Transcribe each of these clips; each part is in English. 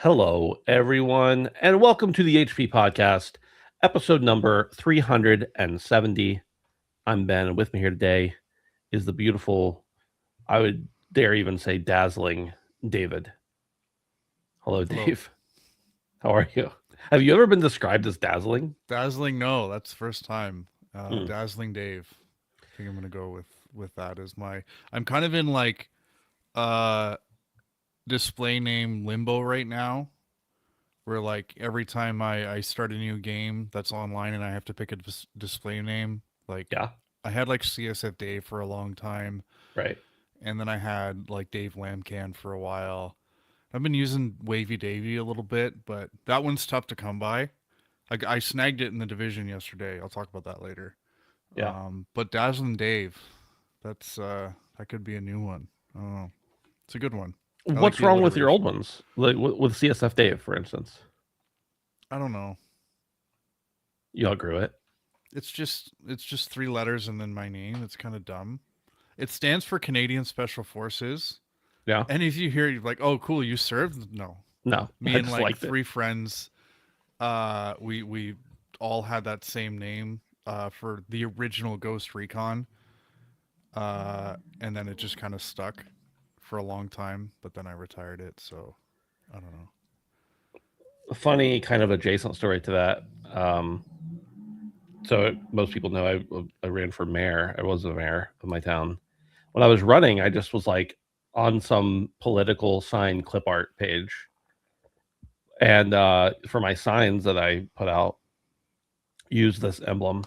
Hello, everyone, and welcome to the HP Podcast, episode number 370. I'm Ben, and with me here today is the beautiful, I would dare even say dazzling, David. Hello, Hello. Dave. How are you? Have you ever been described as dazzling? Dazzling, no, that's the first time. Hmm. Dazzling Dave. I think I'm gonna go with that as my. I'm kind of in like uh display name limbo right now, where like every time I start a new game that's online and I have to pick a display name, like Yeah, I had like CSF Dave for a long time, right. and then I had like Dave Lamcan for a while. I've been using Wavy Davy a little bit, but that one's tough to come by. I snagged it in the division yesterday. I'll talk about that later. Yeah. But Dazzling Dave, that could be a new one. Oh, it's a good one. I like What's the wrong with your old alliteration. ones? Like with CSF Dave, for instance? I don't know. You outgrew it. It's just three letters and then my name. It's kind of dumb. It stands for Canadian Special Forces. Yeah. And if you hear, you're like, oh, cool, you served? No, No, me I and just like liked it. three friends, we all had that same name for the original Ghost Recon, and then it just kind of stuck for a long time. But then I retired it, so I don't know. A funny kind of adjacent story to that. So most people know I ran for mayor. I was the mayor of my town. When I was running, I just was like on some political sign clip art page, and for my signs that I put out, use this emblem.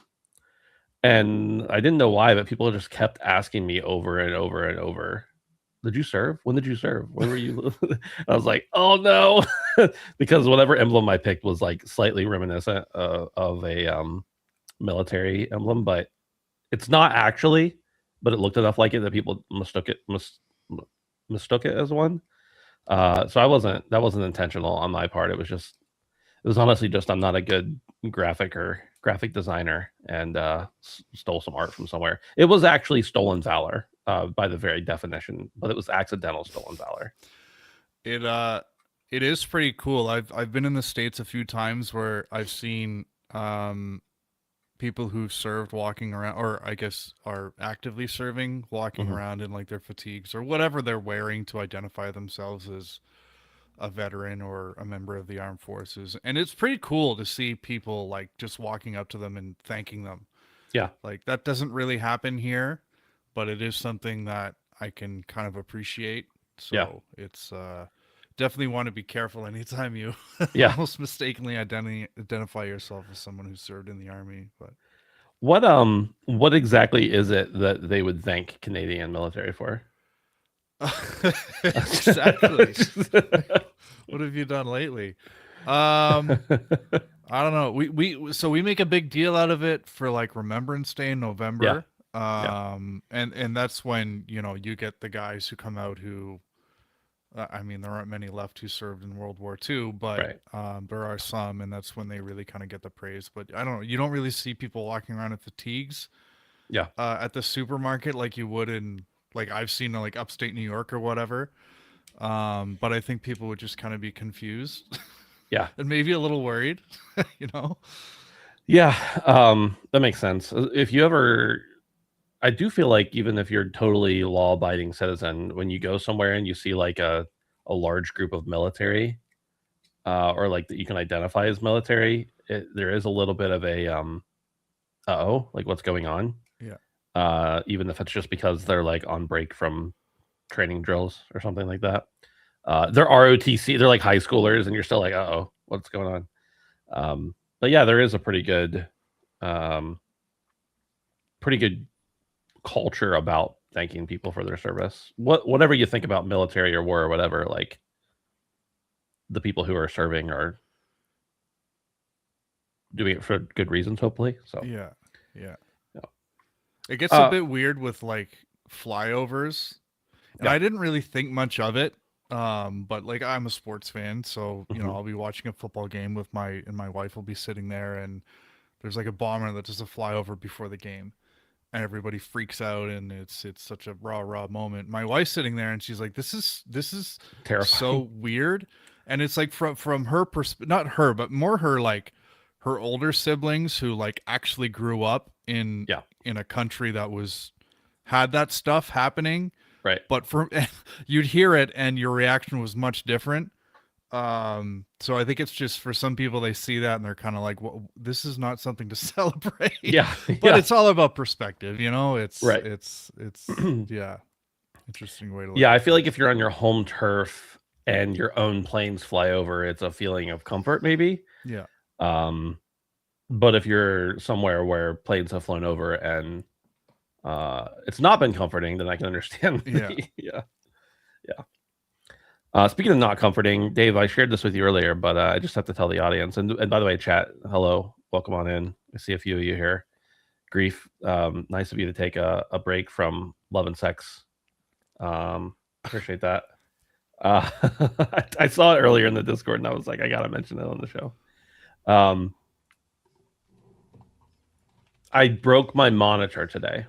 And I didn't know why, but people just kept asking me over and over and over, did you serve? When did you serve? Where were you? I was like, oh no, because whatever emblem I picked was like slightly reminiscent of a military emblem, but it's not actually. But it looked enough like it that people mistook it as one. So I wasn't that wasn't intentional on my part. It was honestly just I'm not a good graphic designer and stole some art from somewhere. It was actually stolen valor by the very definition, but it was accidental stolen valor. It it is pretty cool. I've been in the States a few times where I've seen people who've served walking around, or I guess are actively serving, walking Hmm. around in like their fatigues or whatever they're wearing to identify themselves as a veteran or a member of the armed forces. And it's pretty cool to see people like just walking up to them and thanking them. Yeah, Like that doesn't really happen here, but it is something that I can kind of appreciate. yeah, So it's definitely want to be careful anytime you yeah. almost mistakenly identify yourself as someone who served in the army. But What exactly is it that they would thank Canadian military for? exactly. What have you done lately? Um, I don't know. We make a big deal out of it for like Remembrance Day in Yeah, November. yeah. And that's when, you get the guys who come out who I mean, there aren't many left who served in World War II, but Right. there are some, and that's when they really kind of get the praise. But I don't know. You don't really see people walking around in fatigues Yeah, at the supermarket like you would in like I've seen in like upstate New York or whatever. But I think people would just kind of be confused yeah, and maybe a little worried, you know? yeah. That makes sense. If you ever I do feel like even if you're totally law-abiding citizen, when you go somewhere and you see like a large group of military, or like that you can identify as military, there is a little bit of a oh, like what's going on? Yeah. Even if it's just because they're like on break from training drills or something like that. They're ROTC, they're like high schoolers, and you're still like, oh, what's going on? But yeah, there is a um, pretty good culture about thanking people for their service. Whatever you think about military or war or whatever, like the people who are serving are doing it for good reasons, hopefully. So, Yeah. Yeah. yeah, It gets a uh, bit weird with like flyovers, and yeah, I didn't really think much of it. But like I'm a sports fan, so hmm, I'll be watching a football game with my wife will be sitting there, and there's like a bomber that does a flyover before the game, and everybody freaks out, and it's such a raw moment. My wife's sitting there, and she's like, "This is so terrifying. weird," And it's like from her not her, but more her like her older siblings who like actually grew up Yeah, in a country that was had that stuff happening, right. but for you'd hear it and your reaction was much different. So I think it's just for some people they see that and they're kind of like, well, this is not something to celebrate. Yeah, But yeah, it's all about perspective, you know? right. It's yeah, interesting way to look Yeah, I at feel like things. if you're on your home turf and your own planes fly over, it's a feeling of comfort, maybe. Yeah. Um, but if you're somewhere where planes have flown over and it's not been comforting, then I can understand. Yeah. Yeah, yeah. Speaking of not comforting, Dave, I shared this with you earlier, but I just have to tell the audience. And by the way, chat, hello, welcome on in. I see a few of you here. Grief, nice of you to take a break from love and sex. Appreciate that. I saw it earlier in the Discord, and I was like, I gotta mention it on the show. Um, I broke my monitor today.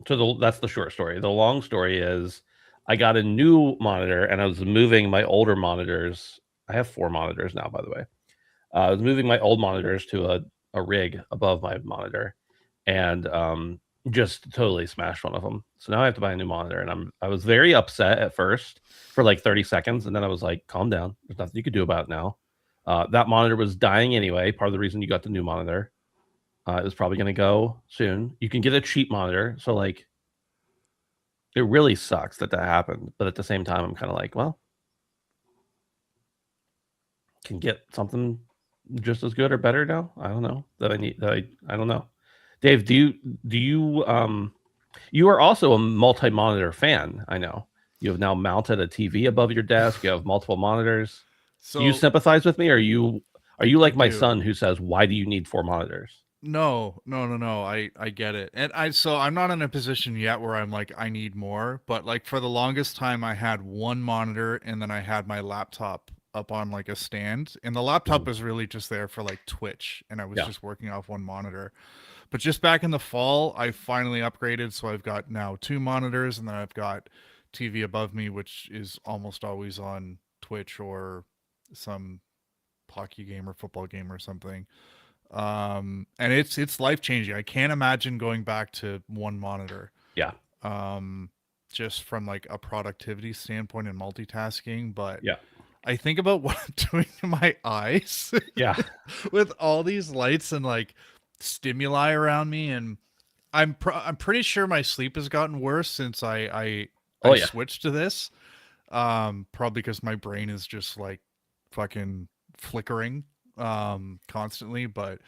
So that's the short story. The long story is I got a new monitor and I was moving my older monitors. I have 4 monitors now, by the way. I was moving my old monitors to a rig above my monitor and just totally smashed one of them. So now I have to buy a new monitor. And I was very upset at first for like 30 seconds. And then I was like, calm down. There's nothing you could do about it now. That monitor was dying anyway. Part of the reason you got the new monitor. It was probably going to go soon. You can get a cheap monitor. So like, it really sucks that happened, but at the same time, I'm kind of like, well, can get something just as good or better now. I don't know that I need. I don't know. Dave, you are also a multi-monitor fan? I know you have now mounted a TV above your desk. You have multiple monitors. Do you So sympathize with me? Or are you I like my do. son who says, "Why do you need 4 monitors?" No, no, no, no. I get it. And I'm not in a position yet where I'm like I need more, but like for the longest time I had one monitor and then I had my laptop up on like a stand. And the laptop Mhm. was really just there for like Twitch and I was Yeah, just working off one monitor. But just back in the fall, I finally upgraded, so I've got now 2 monitors and then I've got TV above me which is almost always on Twitch or some hockey game or football game or something. And it's life changing. I can't imagine going back to one monitor. yeah, um just from like a productivity standpoint and multitasking, but yeah, I think about what I'm doing to my eyes yeah. with all these lights and like stimuli around me, and I'm pretty sure my sleep has gotten worse since Oh I yeah, switched to this. Probably because my brain is just like fucking flickering constantly. But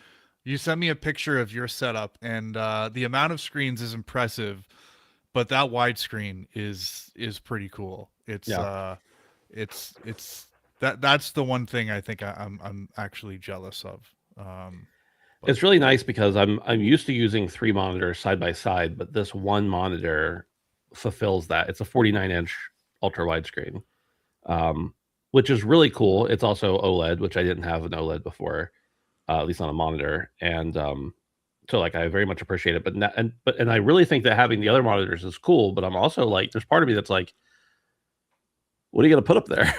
you sent me a picture of your setup, and the amount of screens is impressive, but that widescreen is pretty cool. yeah. It's that's the one thing I think I'm actually jealous of. But It's really nice because I'm used to using 3 monitors side by side, but this one monitor fulfills that. It's a 49-inch ultra widescreen, which is really cool. It's also OLED, which I didn't have an OLED before, at least on a monitor, and so like I very much appreciate it. But I really think that having the other monitors is cool. But I'm also like, there's part of me that's like, what are you going to put up there?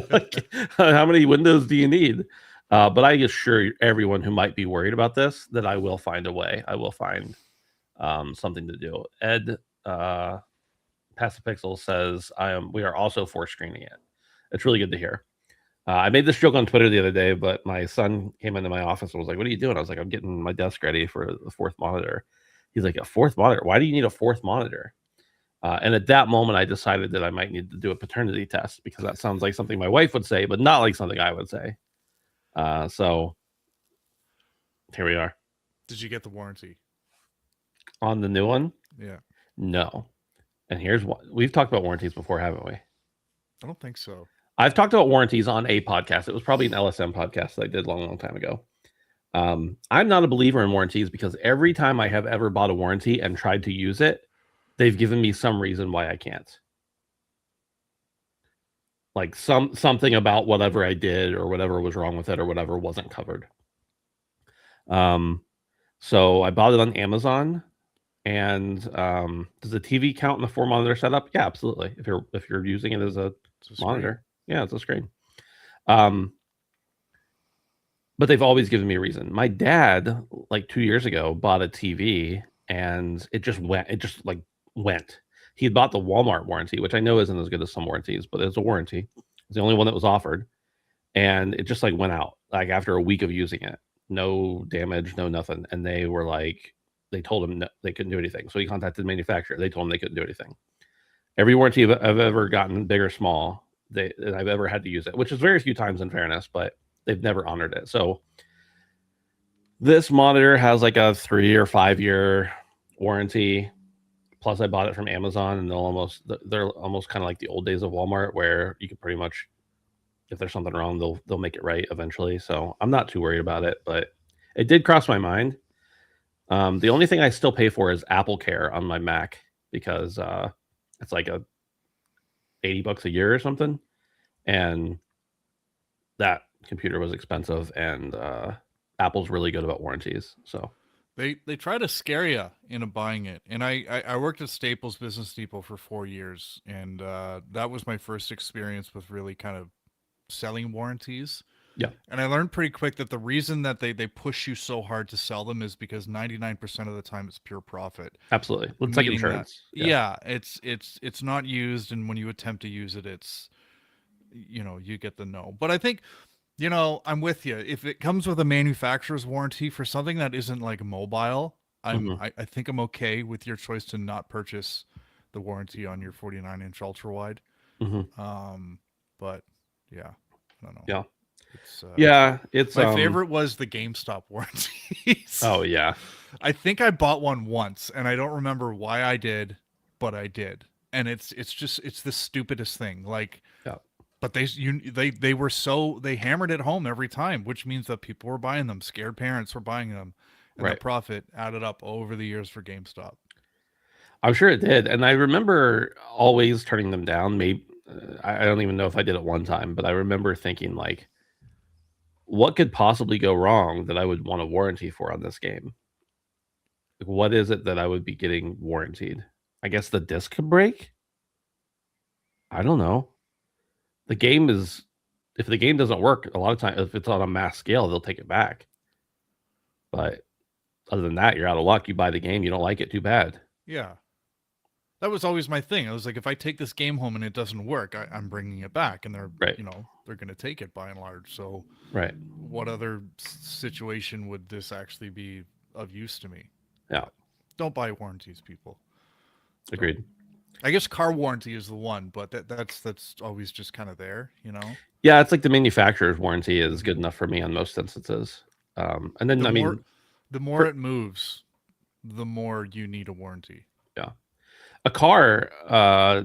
Like, how many windows do you need? But I assure everyone who might be worried about this that I will find a way. I will find something to do. Ed Passapixel says we are also force screening it. It's really good to hear. I made this joke on Twitter the other day, but my son came into my office and was like, "What are you doing?" I was like, "I'm getting my desk ready for the 4th monitor." He's like, "A 4th monitor? Why do you need a 4th monitor?" And at that moment, I decided that I might need to do a paternity test because that sounds like something my wife would say, but not like something I would say. So here we are did you get the warranty? on the new one. Yeah, No, and here's what we've talked about warranties before, haven't we? I don't think so. I've talked about warranties on a podcast. It was probably an LSM podcast that I did a long, long time ago. I'm not a believer in warranties because every time I have ever bought a warranty and tried to use it, they've given me some reason why I can't. Like something about whatever I did or whatever was wrong with it or whatever wasn't covered. Um, so I bought it on Amazon. And does the TV count in the 4 monitor setup? Yeah, absolutely. If you're using it as a It's a screen. monitor, yeah, it's a screen. Um, but they've always given me a reason. My dad, like 2 years ago, bought a TV and it just went. It just like went. He had bought the Walmart warranty, which I know isn't as good as some warranties, but it's a warranty. It's the only one that was offered, and it just like went out like after a week of using it. No damage, no nothing. And they were like, they told him they couldn't do anything. So he contacted the manufacturer. They told him they couldn't do anything. Every warranty I've ever gotten, big or small, I've ever had to use it, which is very few times in fairness, but they've never honored it. So this monitor has like a 3 or 5 year warranty. Plus, I bought it from Amazon, and they're almost kind of like the old days of Walmart, where you can pretty much, if there's something wrong, they'll make it right eventually. So I'm not too worried about it, but it did cross my mind. The only thing I still pay for is Apple Care on my Mac because it's like $80 a year or something, and that computer was expensive, and Apple's really good about warranties. So They try to scare you into buying it, and I worked at Staples Business Depot for 4 years, and that was my first experience with really kind of selling warranties. yeah, And I learned pretty quick that the reason that they push you so hard to sell them is because 99% of the time it's pure profit. absolutely. It's like Meaning that, insurance. yeah, it's not used, and when you attempt to use it, it's you get the no. But I think I'm with you. If it comes with a manufacturer's warranty for something that isn't like mobile, Mhm, I think I'm okay with your choice to not purchase the warranty on your 49-inch ultra wide. mhm. But yeah, I don't know. Yeah. It's Yeah, it's my favorite was the GameStop warranties. Oh yeah. I think I bought one once, and I don't remember why I did, but I did. And it's the stupidest thing. Like, Yeah. but they hammered it home every time, which means that people were buying them, scared parents were buying them, and the Right. profit added up over the years for GameStop. I'm sure it did, and I remember always turning them down. Maybe I don't even know if I did it one time, but I remember thinking like, what could possibly go wrong that I would want a warranty for on this game? Like, what is it that I would be getting warranted? I guess the disc could break. I don't know. The game is if the game doesn't work, a lot of times if it's on a mass scale, they'll take it back. But other than that, you're out of luck. You buy the game, you don't like it, too bad. Yeah. That was always my thing. I was like, if I take this game home and it doesn't work, I'm bringing it back, and Right. they're going to take it by and large. So, Right. what other situation would this actually be of use to me? Yeah. Don't buy warranties, people. Agreed. I guess car warranty is the one, but that's always just kind of there. Yeah, it's like the manufacturer's warranty is good enough for me on most instances. And then The I more mean, the more it moves, the more you need a warranty. yeah, a car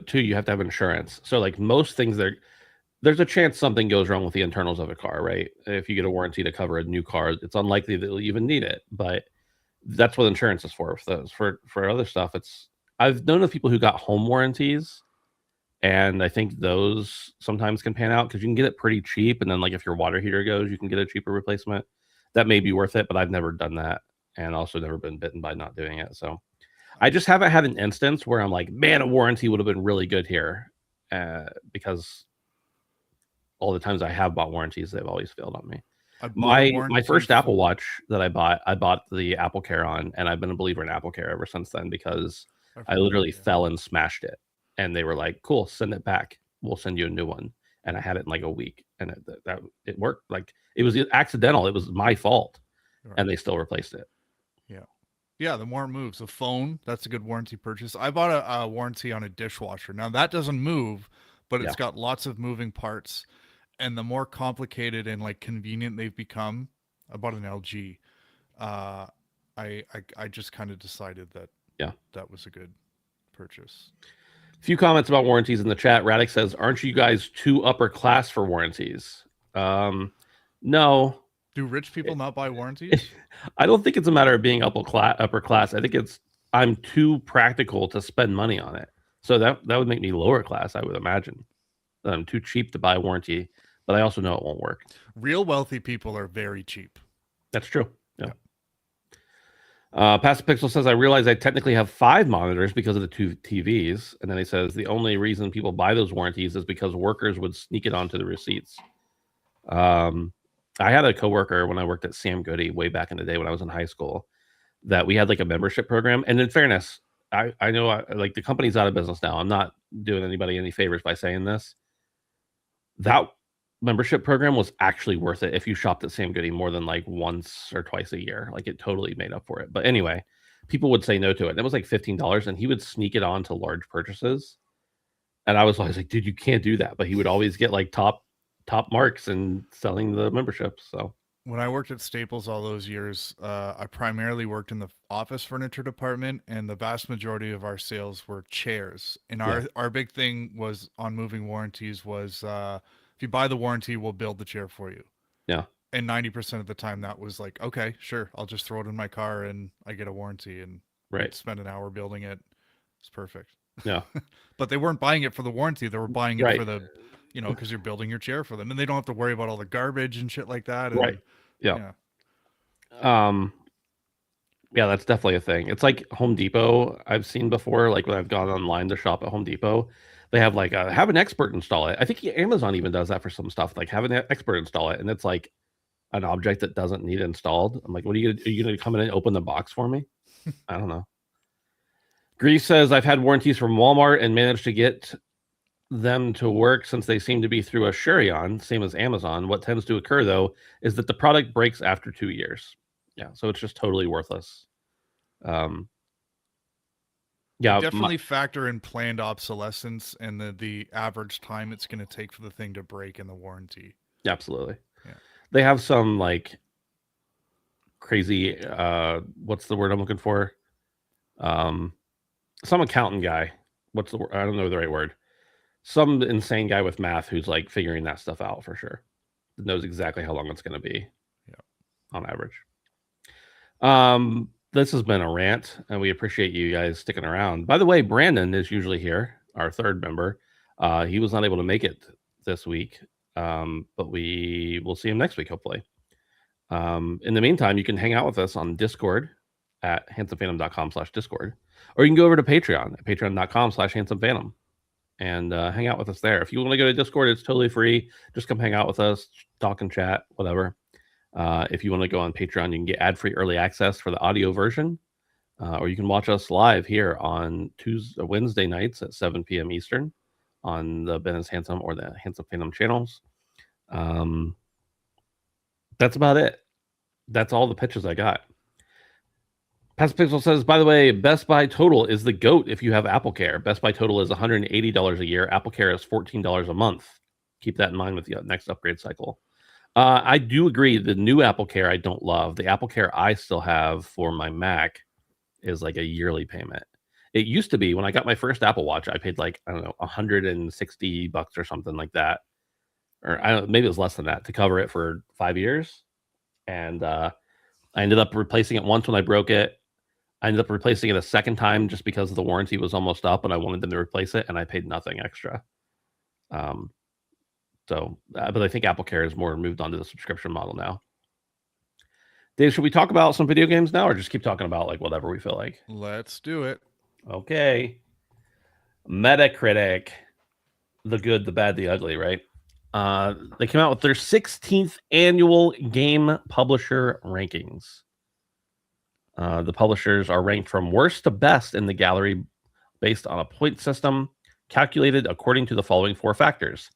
too. You have to have insurance. So like most things, there's a chance something goes wrong with the internals of a car, right? If you get a warranty to cover a new car, it's unlikely that you'll even need it. But that's what insurance is for. For other stuff, I've known of people who got home warranties, and I think those sometimes can pan out because you can get it pretty cheap, and then like if your water heater goes, you can get a cheaper replacement. That may be worth it, but I've never done that, and also never been bitten by not doing it. So I just haven't had an instance where I'm like, man, a warranty would have been really good here, because all the times I have bought warranties, they've always failed on me. I bought a My first warranty Apple Watch that I bought the Apple Care on, and I've been a believer in Apple Care ever since then because I've I heard literally that, yeah. fell and smashed it, and they were like, "Cool, send it back. We'll send you a new one." And I had it in like a week, and it worked. Like it was accidental. It was my fault, Right. and they still replaced it. Yeah. Yeah, the more it moves. A phone, that's a good warranty purchase. I bought a warranty on a dishwasher. Now that doesn't move, but it's Yeah, got lots of moving parts. And the more complicated and like convenient they've become, I bought an LG. Uh, I just kind of decided that yeah. that was a good purchase. Few comments about warranties in the chat. Radix says, "Aren't you guys too upper class for warranties?" No, Do rich people not buy warranties? I don't think it's a matter of being upper class. Upper class. I think I'm too practical to spend money on it. So that would make me lower class, I would imagine. I'm too cheap to buy a warranty, but I also know it won't work. Real wealthy people are very cheap. That's true. Yeah. Pastor Pixel says, "I realize I technically have 5 monitors because of the 2 TVs." And then he says, "The only reason people buy those warranties is because workers would sneak it onto the receipts." I had a coworker when I worked at Sam Goody way back in the day when I was in high school that we had like a membership program. And in fairness, I know like the company's out of business now. I'm not doing anybody any favors by saying this. That membership program was actually worth it if you shopped at Sam Goody more than like once or twice a year. Like it totally made up for it. But anyway, people would say no to it. And it was like $15 and he would sneak it on to large purchases. And I was always like, dude, you can't do that. But he would always get like top marks in selling the memberships. So When I worked at Staples all those years, I primarily worked in the office furniture department, and the vast majority of our sales were chairs. And yeah, our big thing was on moving warranties was if you buy the warranty, we'll build the chair for you. yeah, And 90% of the time, that was like, okay, sure, I'll just throw it in my car and I get a warranty, and we'd right, spend an hour building it. It's perfect. yeah, But they weren't buying it for the warranty; they were buying it right, for the, because you're building your chair for them, and they don't have to worry about all the garbage and shit like that. right, And yeah. yeah. Um, yeah, that's definitely a thing. It's like Home Depot. I've seen before, like when I've gone online to shop at Home Depot, they have like have an expert install it. I think Amazon even does that for some stuff, like have an expert install it, and it's like an object that doesn't need installed. I'm like, what are you gonna come in and open the box for me? I don't know. Grease says I've had warranties from Walmart and managed to get them to work since they seem to be through a Shurion, same as Amazon. What tends to occur though is that the product breaks after 2 years. Yeah, so it's just totally worthless. Um, They yeah, definitely factor in planned obsolescence and the average time it's going to take for the thing to break in the warranty. absolutely. Yeah. They have some like crazy what's the word I'm looking for? Um some accountant guy. What's the word? I don't know the right word. Some insane guy with math who's like figuring that stuff out for sure. Knows exactly how long it's going to be. Yeah. On average. This has been a rant, and we appreciate you guys sticking around. By the way, Brandon is usually here, our third member. He was not able to make it this week, but we will see him next week, hopefully. In the meantime, you can hang out with us on Discord at handsomephantom.com/discord, or you can go over to Patreon at patreon.com/handsomephantom and hang out with us there. If you want to go to Discord, it's totally free. Just come hang out with us, talk and chat, whatever. If you want to go on Patreon, you can get ad-free early access for the audio version, or you can watch us live here on Wednesday nights at 7 p.m. Eastern on the Ben is Handsome or the Handsome Phantom channels. That's about it. That's all the pitches I got. Past Pixel says, by the way, Best Buy Total is the GOAT if you have Apple Care. Best Buy Total is $180 a year. Apple Care is $14 a month. Keep that in mind with the next upgrade cycle. I do agree. The new Apple Care I don't love. The Apple Care I still have for my Mac is like a yearly payment. It used to be when I got my first Apple Watch, I paid like, I don't know, $160 or something like that. Or maybe it was less than that to cover it for 5 years. And I ended up replacing it once when I broke it. I ended up replacing it a second time just because the warranty was almost up and I wanted them to replace it, and I paid nothing extra. But I think Apple Care has more moved on to the subscription model now. Dave, should we talk about some video games now, or just keep talking about like whatever we feel like? Let's do it. Okay. Metacritic, the good, the bad, the ugly, right? They came out with their 16th annual game publisher rankings. The publishers are ranked from worst to best in the gallery based on a point system calculated according to the following 4 factors: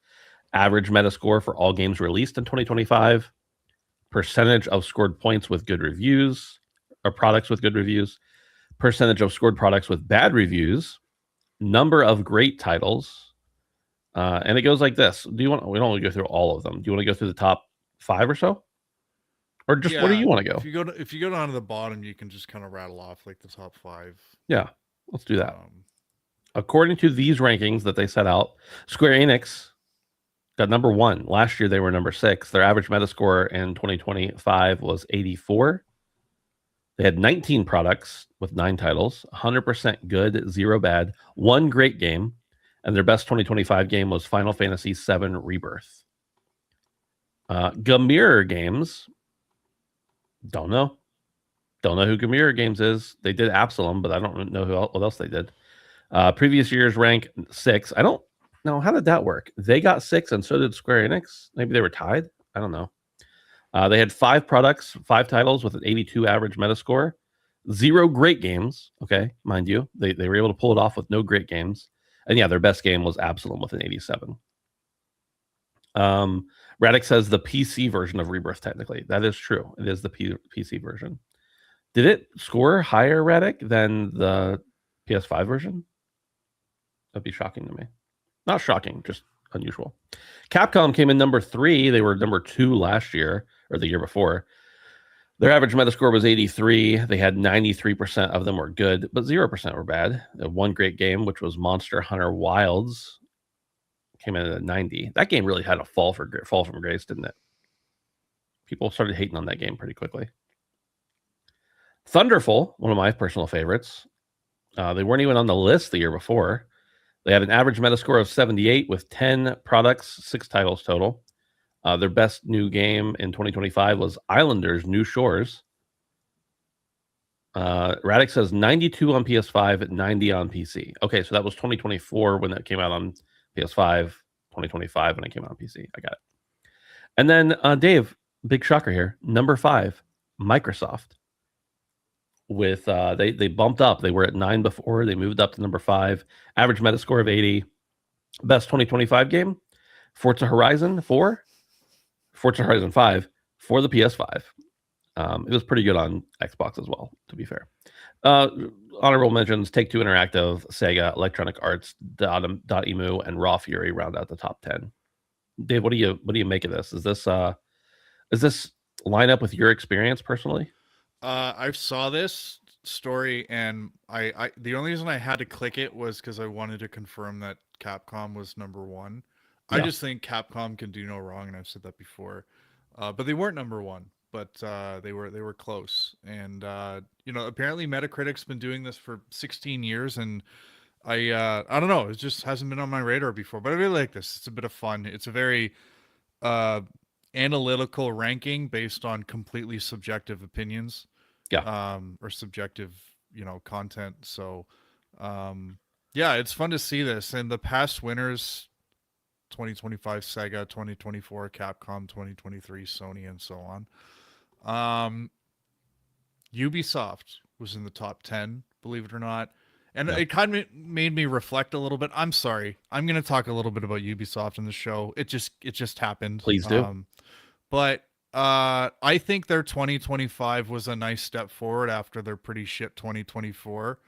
average Metascore for all games released in 2025, percentage of scored points with good reviews, or products with good reviews, percentage of scored products with bad reviews, number of great titles, and it goes like this. We don't want to go through all of them. Do you want to go through the top 5 or so? Or just where do you want to go? If you go down to the bottom, you can just kind of rattle off like the top 5. Yeah, let's do that. According to these rankings that they set out, Square Enix got number 1. Last year they were number 6. Their average Metascore in 2025 was 84. They had 19 products with 9 titles, 100% good, 0 bad, 1 great game, and their best 2025 game was Final Fantasy VII Rebirth. Gamir Games, don't know who Gamir Games is. They did Absalom, but I don't know what else they did. Previous year's rank 6. I don't know, how did that work? They got 6 and so did Square Enix. Maybe they were tied. I don't know. They had 5 products, 5 titles with an 82 average Metascore, 0 great games. Okay, mind you, they were able to pull it off with no great games. And yeah, their best game was Absalom with an 87. Radix says the PC version of Rebirth. Technically, that is true. It is the PC version. Did it score higher, Radic, than the PS5 version? That'd be shocking to me. Not shocking, just unusual. Capcom came in number 3. They were number 2 last year or the year before. Their average Metascore was 83. They had 93% of them were good, but 0% were bad. One great game, which was Monster Hunter Wilds, came in at 90. That game really had a fall from grace, didn't it? People started hating on that game pretty quickly. Thunderful, one of my personal favorites. They weren't even on the list the year before. They had an average Metascore of 78 with 10 products, 6 titles total. Their best new game in 2025 was Islanders New Shores. Radic says 92 on PS5, 90 on PC. Okay, so that was 2024 when that came out on PS5, 2025 when it came out on PC. I got it. And then Dave, big shocker here. Number 5, Microsoft. With they bumped up. They were at 9 before. They moved up to number 5. Average Metascore of 80. Best 2025 game, Forza Horizon 4, Forza Horizon 5 for the PS5. It was pretty good on Xbox as well, to be fair. Honorable mentions: Take-Two Interactive, Sega, Electronic Arts, Dotemu, and Raw Fury round out the top 10. Dave, what do you make of this? Is this line up with your experience personally? I saw this story, and I the only reason I had to click it was because I wanted to confirm that Capcom was number 1. I just think Capcom can do no wrong, and I've said that before. But they weren't number 1, but they were close. And apparently Metacritic's been doing this for 16 years, and I don't know, it just hasn't been on my radar before. But I really like this. It's a bit of fun. It's a very analytical ranking based on completely subjective opinions. Or subjective, content. So, it's fun to see this. And the past winners, 2025 Sega, 2024 Capcom, 2023 Sony, and so on. Ubisoft was in the top 10, believe it or not. And it kind of made me reflect a little bit. I'm sorry. I'm going to talk a little bit about Ubisoft in the show. It just happened. Please do. But I think their 2025 was a nice step forward after their pretty shit 2024.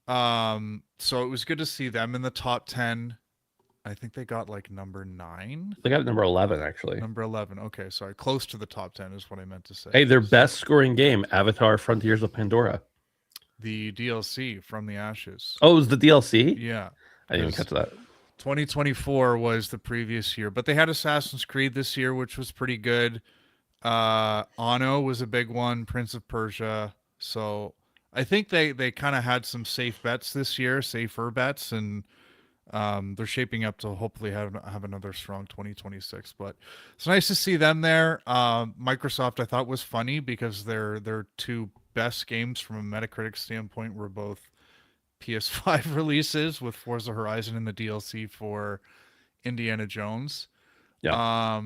So it was good to see them in the top 10. I think they got like number 9. They got number 11, actually. Number 11. Okay, sorry. Close to the top 10 is what I meant to say. Hey, their best scoring game, Avatar Frontiers of Pandora. The DLC From the Ashes. Oh, it was the DLC? Yeah. I didn't even catch that. 2024 was the previous year, but they had Assassin's Creed this year, which was pretty good. Anno was a big one, Prince of Persia. So I think they kind of had some safe bets this year, safer bets, and they're shaping up to hopefully have another strong 2026. But it's nice to see them there. Microsoft, I thought, was funny because their 2 best games from a Metacritic standpoint were both PS5 releases, with Forza Horizon and the DLC for Indiana Jones. Yeah.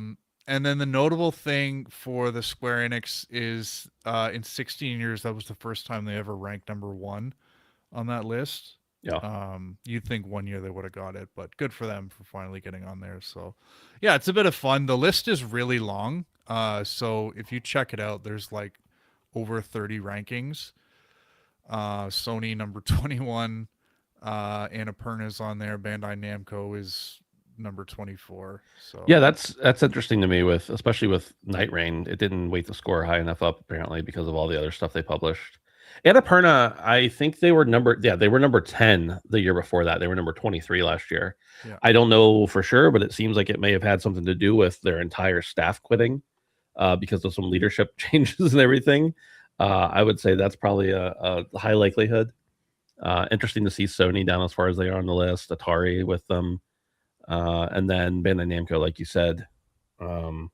And then the notable thing for the Square Enix is in 16 years, that was the first time they ever ranked number 1 on that list. Yeah. You'd think one year they would have got it, but good for them for finally getting on there. So yeah, it's a bit of fun. The list is really long. So if you check it out, there's like over 30 rankings. Sony number 21, Annapurna's on there. Bandai Namco is number 24. So yeah, that's interesting to me, especially with Night Rain. It didn't wait to score high enough up apparently because of all the other stuff they published. Annapurna, I think they were number 10 the year before that. They were number 23 last year. Yeah. I don't know for sure, but it seems like it may have had something to do with their entire staff quitting because of some leadership changes and everything. I would say that's probably a high likelihood. Interesting to see Sony down as far as they are on the list, Atari with them, and then Bandai Namco, like you said, down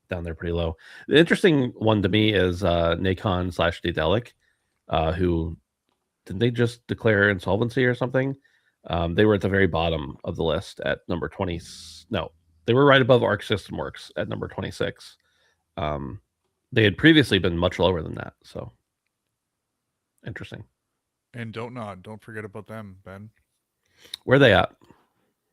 there pretty low. The interesting one to me is Nacon / Daedalic, who did they just declare insolvency or something? They were at the very bottom of the list at number 20. No, They were right above Arc System Works at number 26. Um, they had previously been much lower than that. So interesting. And don't nod. Don't forget about them, Ben. Where are they at?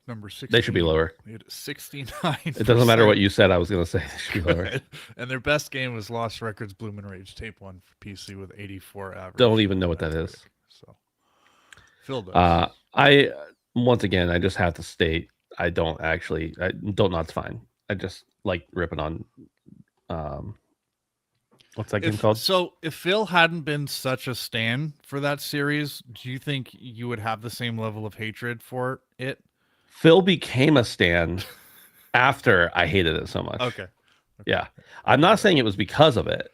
Number They should be 16. lower. They had 69%. It doesn't matter what you said. I was going to say they should be lower. And their best game was Lost Records Bloom and Rage Tape 1 for PC with 84 average. Don't even know what that is. So Phil does. I once again, I just have to state, I don't not's fine. I just like ripping on, what's that game called? So if Phil hadn't been such a stan for that series, do you think you would have the same level of hatred for it? Phil became a stan after I hated it so much. Okay. Yeah. I'm not saying it was because of it,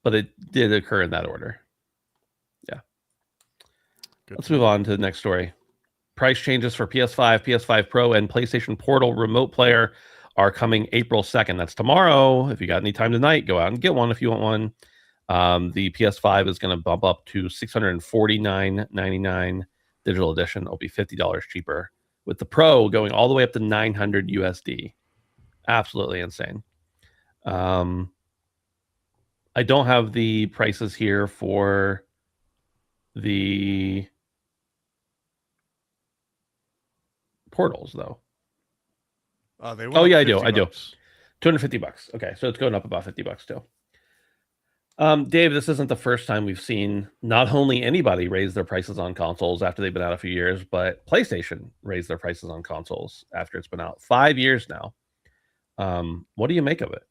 but it did occur in that order. Yeah. Let's move on to the next story. Price changes for PS5, PS5 Pro, and PlayStation Portal Remote Player are coming April 2nd. That's tomorrow. If you got any time tonight, go out and get one if you want one. The PS5 is going to bump up to $649.99. Digital edition will be $50 cheaper, with the Pro going all the way up to 900 USD. Absolutely insane. I don't have the prices here for the Portals, though. Yeah, I do. $250. Okay, so it's going up about $50 too. Dave, this isn't the first time we've seen not only anybody raise their prices on consoles after they've been out a few years, but PlayStation raised their prices on consoles after it's been out 5 years now. What do you make of it?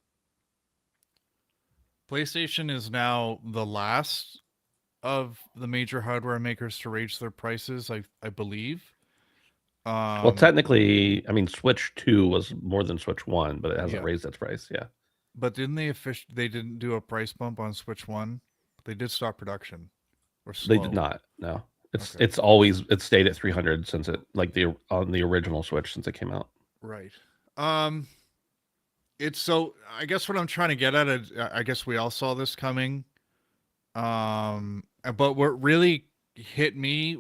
PlayStation is now the last of the major hardware makers to raise their prices, I believe. Well, technically, I mean, Switch 2 was more than Switch 1, but it hasn't raised its price. Yeah. But didn't they didn't do a price bump on Switch 1? They did stop production. Or slow. They did not. No. It's always stayed at 300 since it on the original Switch since it came out. Right. It's so I guess what I'm trying to get at is I guess we all saw this coming. But what really hit me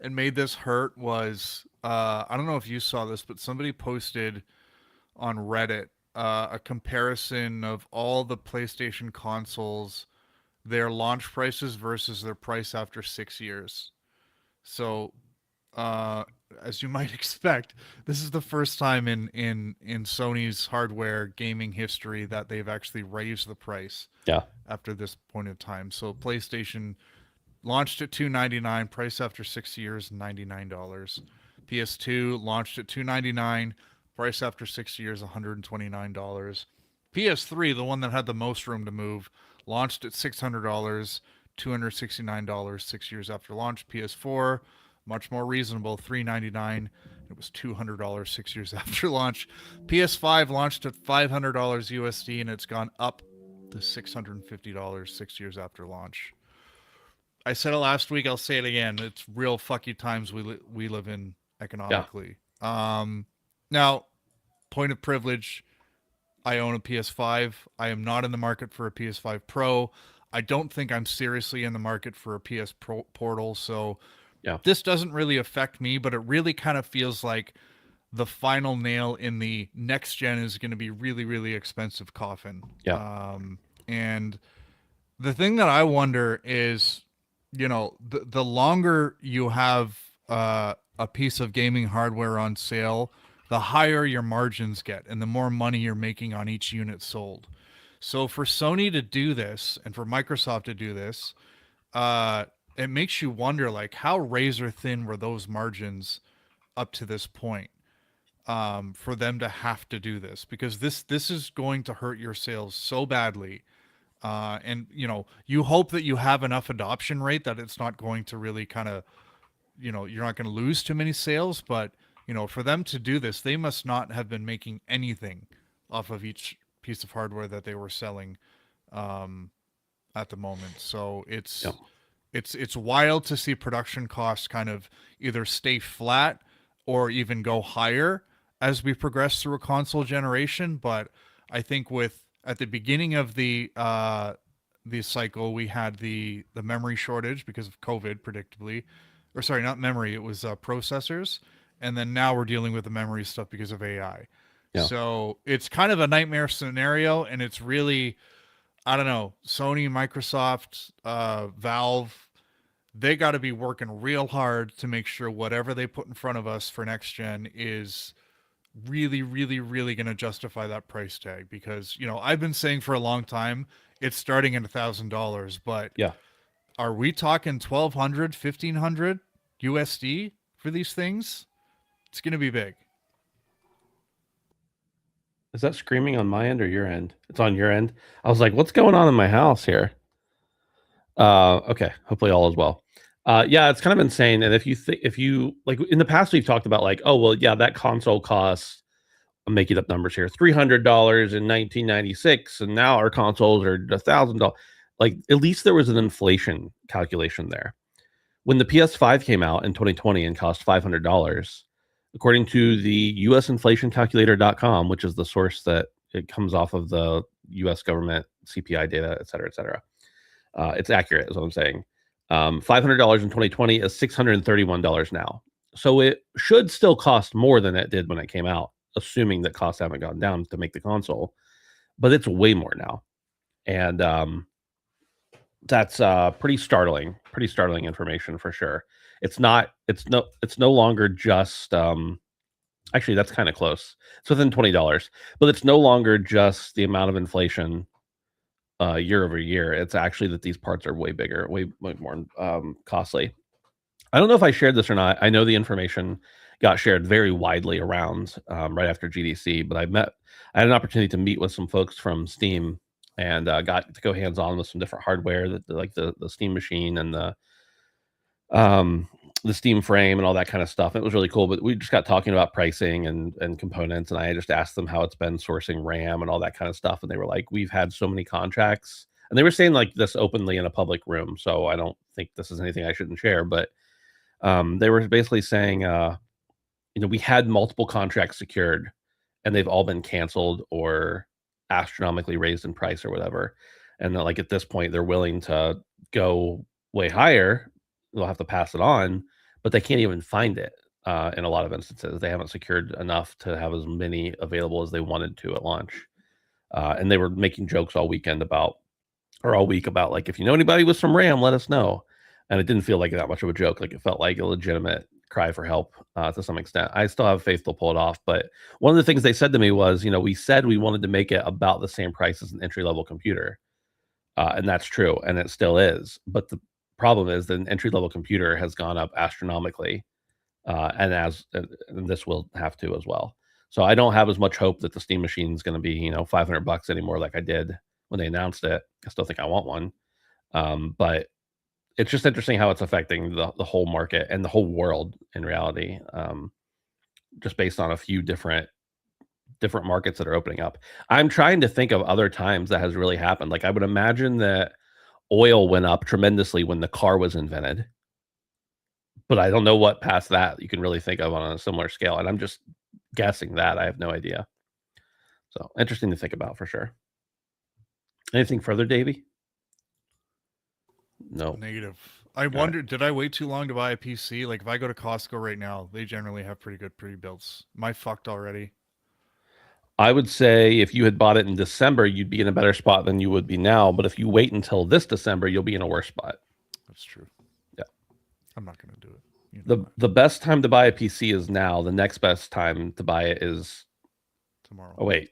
and made this hurt was I don't know if you saw this, but somebody posted on Reddit a comparison of all the PlayStation consoles, their launch prices versus their price after 6 years. So, as you might expect, this is the first time in Sony's hardware gaming history that they've actually raised the price. Yeah. After this point in time, so PlayStation launched at $299, price after 6 years $99. PS2 launched at $299, price after 6 years $129. PS3, the one that had the most room to move, launched at $600, $269 6 years after launch. PS4, much more reasonable, $399. It was $200 6 years after launch. PS5 launched at $500 USD, and it's gone up to $650 6 years after launch. I said it last week. I'll say it again. It's real fucky times we live in economically. Yeah. Now, point of privilege. I own a PS5. I am not in the market for a PS5 Pro. I don't think I'm seriously in the market for a PS Pro Portal. So this doesn't really affect me, but it really kind of feels like the final nail in the next gen is going to be really, really expensive coffin. Yeah. And the thing that I wonder is, the longer you have a piece of gaming hardware on sale, the higher your margins get and the more money you're making on each unit sold. So for Sony to do this and for Microsoft to do this, it makes you wonder, like, how razor thin were those margins up to this point for them to have to do this? Because this is going to hurt your sales so badly. And you hope that you have enough adoption rate that it's not going to really kind of, you're not going to lose too many sales. But, for them to do this, they must not have been making anything off of each piece of hardware that they were selling at the moment. So it's wild to see production costs kind of either stay flat or even go higher as we progress through a console generation. But I think at the beginning of the cycle, we had the memory shortage because of COVID, predictably. Or sorry, not memory, it was processors. and then now we're dealing with the memory stuff because of AI. Yeah. So it's kind of a nightmare scenario, and it's really, I don't know, Sony, Microsoft, Valve, they got to be working real hard to make sure whatever they put in front of us for next gen is really, really, really going to justify that price tag. Because, you know, I've been saying for a long time it's starting at $1,000, but Yeah. are we talking 1,200, 1,500 USD for these things? It's going to be big. Is that screaming on my end or your end? It's on your end. I was like, what's going on in my house here? Okay. Hopefully all is well. Yeah, it's kind of insane. And if you like in the past, we've talked about like, oh, well, yeah, that console costs, I'm making up numbers here, $300 in 1996. And now our consoles are $1,000. Like at least there was an inflation calculation there. When the PS5 came out in 2020 and cost $500, according to the usinflationcalculator.com, which is the source that it comes off of the US government CPI data, et cetera, et cetera. It's accurate, is what I'm saying. $500 in 2020 is $631 now. So it should still cost more than it did when it came out, assuming that costs haven't gone down to make the console. But it's way more now. And that's pretty startling information for sure. It's no longer just actually that's kind of close. It's within $20, but it's no longer just the amount of inflation year over year. It's actually that these parts are way bigger, way more costly. I don't know if I shared this or not. I know the information got shared very widely around right after GDC, but I had an opportunity to meet with some folks from Steam and got to go hands on with some different hardware, that like the Steam machine and the Steam frame and all that kind of stuff. It was really cool. But we just got talking about pricing and components, and I just asked them how it's been sourcing RAM and all that kind of stuff, and they were like, "We've had so many contracts," and they were saying like this openly in a public room. So I don't think this is anything I shouldn't share, but they were basically saying, we had multiple contracts secured, and they've all been canceled or astronomically raised in price or whatever. And like at this point, they're willing to go way higher. They'll have to pass it on, but they can't even find it in a lot of instances. They haven't secured enough to have as many available as they wanted to at launch. And they were making jokes all week about like, if you know anybody with some RAM, let us know. And it didn't feel like that much of a joke. Like it felt like a legitimate cry for help to some extent. I still have faith they'll pull it off. But one of the things they said to me was, we said we wanted to make it about the same price as an entry-level computer. And that's true. And it still is. But the problem is that an entry-level computer has gone up astronomically. And this will have to as well. So I don't have as much hope that the Steam machine is going to be, $500 anymore like I did when they announced it. I still think I want one. But it's just interesting how it's affecting the whole market and the whole world in reality, just based on a few different markets that are opening up. I'm trying to think of other times that has really happened. Like I would imagine that oil went up tremendously when the car was invented, but I don't know what past that you can really think of on a similar scale. And I'm just guessing that. I have no idea. So interesting to think about for sure. Anything further, Davey? No. Negative. I wondered, did I wait too long to buy a PC? Like if I go to Costco right now, they generally have pretty good pre-builds. Am I fucked already? I would say if you had bought it in December, you'd be in a better spot than you would be now. But if you wait until this December, you'll be in a worse spot. That's true. Yeah. I'm not going to do it. The best time to buy a PC is now. The next best time to buy it is tomorrow. Oh, wait.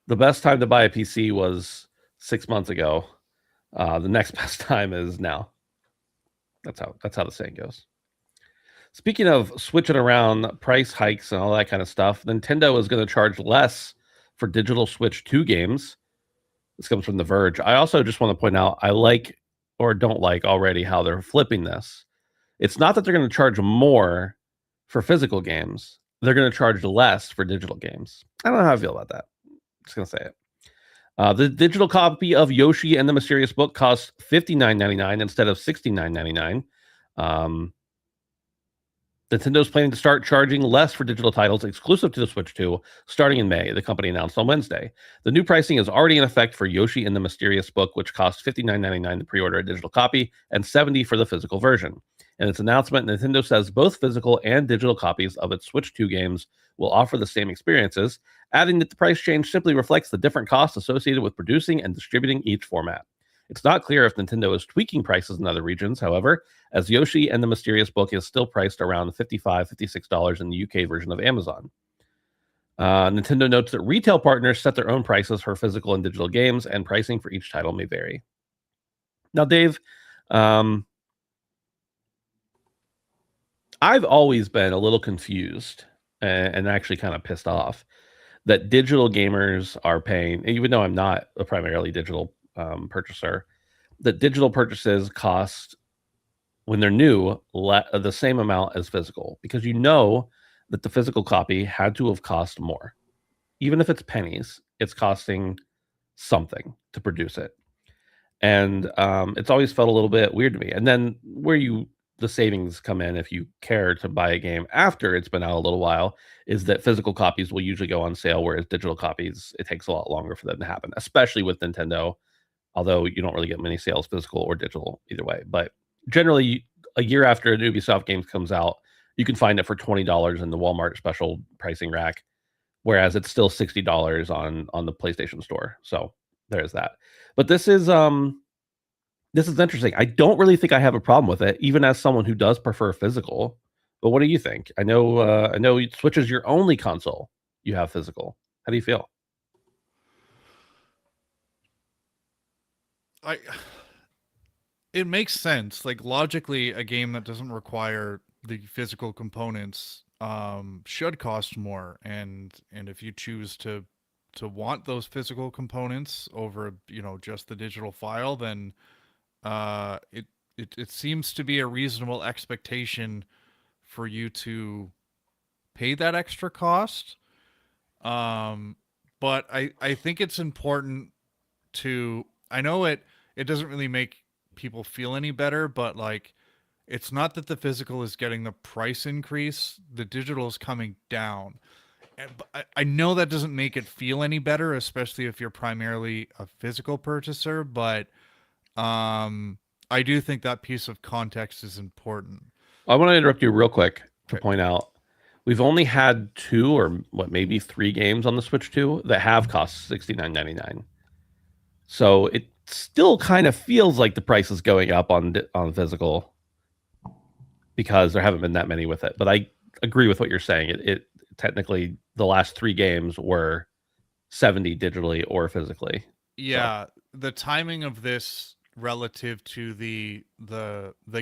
The best time to buy a PC was 6 months ago. The next best time is now. That's how the saying goes. Speaking of switching around price hikes and all that kind of stuff, Nintendo is going to charge less for digital Switch 2 games. This comes from The Verge. I also just want to point out, I like or don't like already how they're flipping this. It's not that they're going to charge more for physical games. They're going to charge less for digital games. I don't know how I feel about that. I'm just going to say it. The digital copy of Yoshi and the Mysterious Book costs $59.99 instead of $69.99. Nintendo's planning to start charging less for digital titles exclusive to the Switch 2 starting in May, the company announced on Wednesday. The new pricing is already in effect for Yoshi and the Mysterious Book, which costs $59.99 to pre-order a digital copy and $70 for the physical version. In its announcement, Nintendo says both physical and digital copies of its Switch 2 games will offer the same experiences, adding that the price change simply reflects the different costs associated with producing and distributing each format. It's not clear if Nintendo is tweaking prices in other regions, however, as Yoshi and the Mysterious Book is still priced around $55, $56 in the UK version of Amazon. Nintendo notes that retail partners set their own prices for physical and digital games, and pricing for each title may vary. Now, Dave, I've always been a little confused and actually kind of pissed off that digital gamers are paying, even though I'm not a primarily digital purchaser, that digital purchases cost, when they're new, the same amount as physical, because you know that the physical copy had to have cost more. Even if it's pennies, it's costing something to produce it. And it's always felt a little bit weird to me. And then the savings come in if you care to buy a game after it's been out a little while, is that physical copies will usually go on sale, whereas digital copies, it takes a lot longer for them to happen, especially with Nintendo, although you don't really get many sales physical or digital either way. But generally, a year after an Ubisoft game comes out, you can find it for $20 in the Walmart special pricing rack, whereas it's still $60 on the PlayStation Store. So there's that. But this is interesting. I don't really think I have a problem with it, even as someone who does prefer physical. But what do you think? I know Switch is your only console you have physical. How do you feel? It makes sense. Like logically, a game that doesn't require the physical components should cost more, and if you choose to want those physical components over just the digital file, then it seems to be a reasonable expectation for you to pay that extra cost. But I think it's important to, I know it doesn't really make people feel any better, but like it's not that the physical is getting the price increase, the digital is coming down. And I know that doesn't make it feel any better, especially if you're primarily a physical purchaser, but I do think that piece of context is important. I want to interrupt you real quick to Okay. point out we've only had 2 or maybe 3 games on the Switch 2 that have cost $69.99. So it still kind of feels like the price is going up on physical because there haven't been that many with it. But I agree with what you're saying. It technically, the last 3 games were 70 digitally or physically. Yeah, so the timing of this relative to the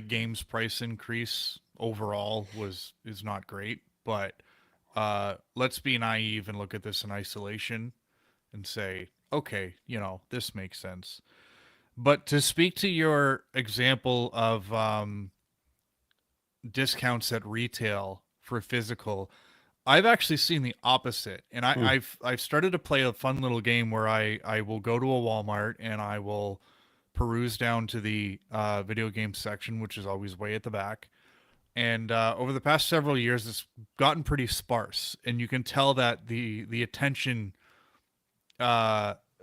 game's price increase overall is not great, but let's be naive and look at this in isolation and say, okay, this makes sense. But to speak to your example of discounts at retail for physical, I've actually seen the opposite, and I've started to play a fun little game where I will go to a Walmart and I will peruse down to the video game section, which is always way at the back. And over the past several years, it's gotten pretty sparse, and you can tell that the attention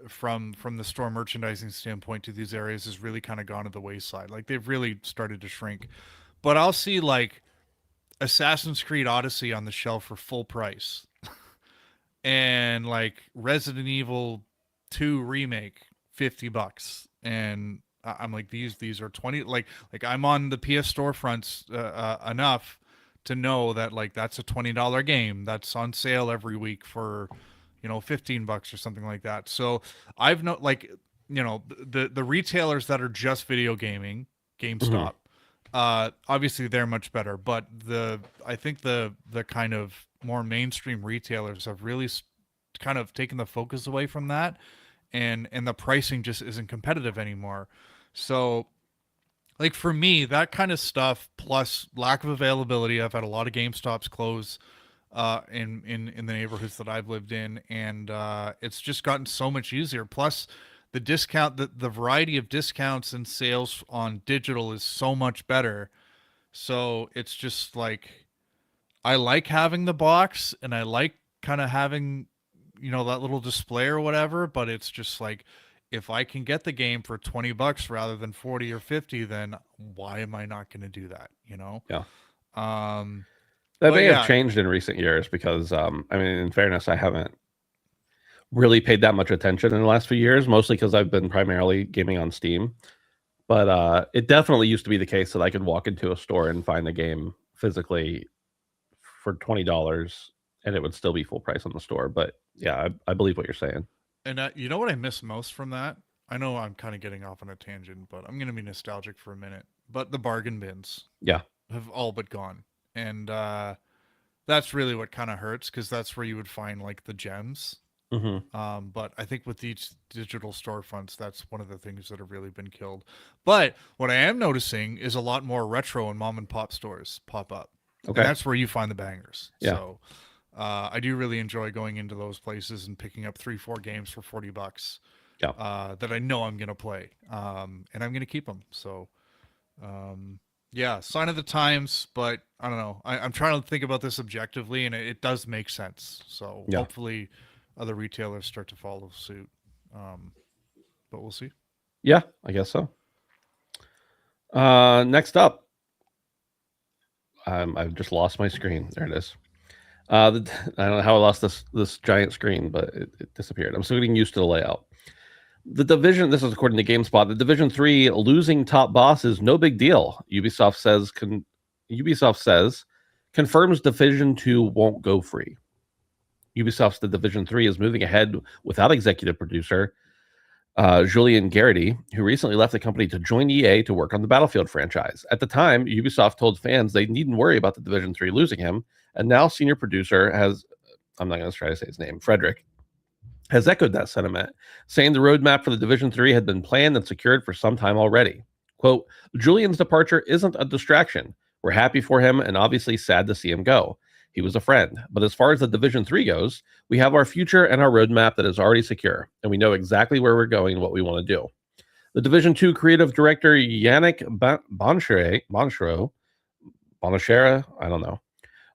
from the store merchandising standpoint to these areas has really kind of gone to the wayside. Like they've really started to shrink. But I'll see like Assassin's Creed Odyssey on the shelf for full price, and like Resident Evil 2 remake $50, and I'm like these are 20. Like I'm on the PS storefronts enough to know that like that's a $20 game that's on sale every week for $15 or something like that. So I've the retailers that are just video gaming, GameStop, obviously they're much better, but I think the kind of more mainstream retailers have really kind of taken the focus away from that, and the pricing just isn't competitive anymore. So like for me, that kind of stuff plus lack of availability, I've had a lot of GameStops close in the neighborhoods that I've lived in, and it's just gotten so much easier. Plus the discount, the variety of discounts and sales on digital is so much better. So it's just like I like having the box, and I like kind of having that little display or whatever, but it's just like if I can get the game for $20 rather than 40 or 50, then why am I not going to do that? You know? Yeah. Um, That but may have yeah, changed in recent years because, I mean, in fairness, I haven't really paid that much attention in the last few years, mostly because I've been primarily gaming on Steam. But it definitely used to be the case that I could walk into a store and find the game physically for $20 and it would still be full price on the store. But yeah, I believe what you're saying. and you know what I miss most from that? I know I'm kind of getting off on a tangent, but I'm going to be nostalgic for a minute. But the bargain bins Yeah. have all but gone. And that's really what kind of hurts because that's where you would find like the gems. Hmm. But I think with these digital storefronts, that's one of the things that have really been killed. But what I am noticing is a lot more retro and mom and pop stores pop up, and Okay. that's where you find the bangers. Yeah. So I do really enjoy going into those places and picking up 3-4 games for $40 Yeah. that I know I'm gonna play, and I'm gonna keep them. So um, yeah, sign of the times, but I don't know. I'm trying to think about this objectively, and it does make sense. So Yeah. hopefully, other retailers start to follow suit. Um, but we'll see. Yeah. I guess so. Next up, I've just lost my screen. There it is. I don't know how I lost this giant screen, but it disappeared. I'm still getting used to the layout. The division. This is according to GameSpot. The Division 3 losing top boss is no big deal. Ubisoft says confirms Division 2 won't go free. Ubisoft's The Division 3 is moving ahead without executive producer Julian Garrity, who recently left the company to join EA to work on the Battlefield franchise. At the time, Ubisoft told fans they needn't worry about the Division 3 losing him, and now senior producer has, I'm not going to try to say his name, Frederick, has echoed that sentiment, saying the roadmap for the Division 3 had been planned and secured for some time already. Quote, Julian's departure isn't a distraction. We're happy for him and obviously sad to see him go. He was a friend. But as far as the Division 3 goes, we have our future and our roadmap that is already secure, and we know exactly where we're going and what we want to do. The Division 2 creative director Yannick Bonachera, I don't know,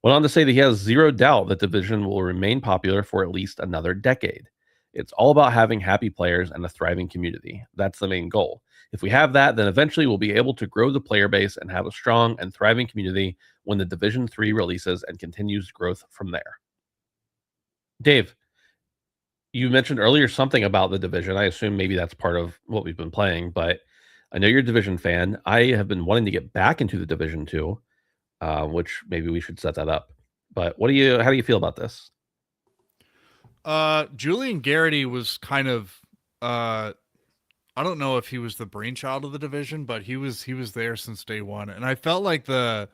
went on to say that he has zero doubt that Division will remain popular for at least another decade. It's all about having happy players and a thriving community. That's the main goal. If we have that, then eventually we'll be able to grow the player base and have a strong and thriving community when the Division 3 releases and continues growth from there. Dave, you mentioned earlier something about the Division. I assume maybe that's part of what we've been playing, but I know you're a Division fan. I have been wanting to get back into the Division 2, which maybe we should set that up. But how do you feel about this? Julian Garrity was kind of I don't know if he was the brainchild of the division, but he was there since day one, and I felt like the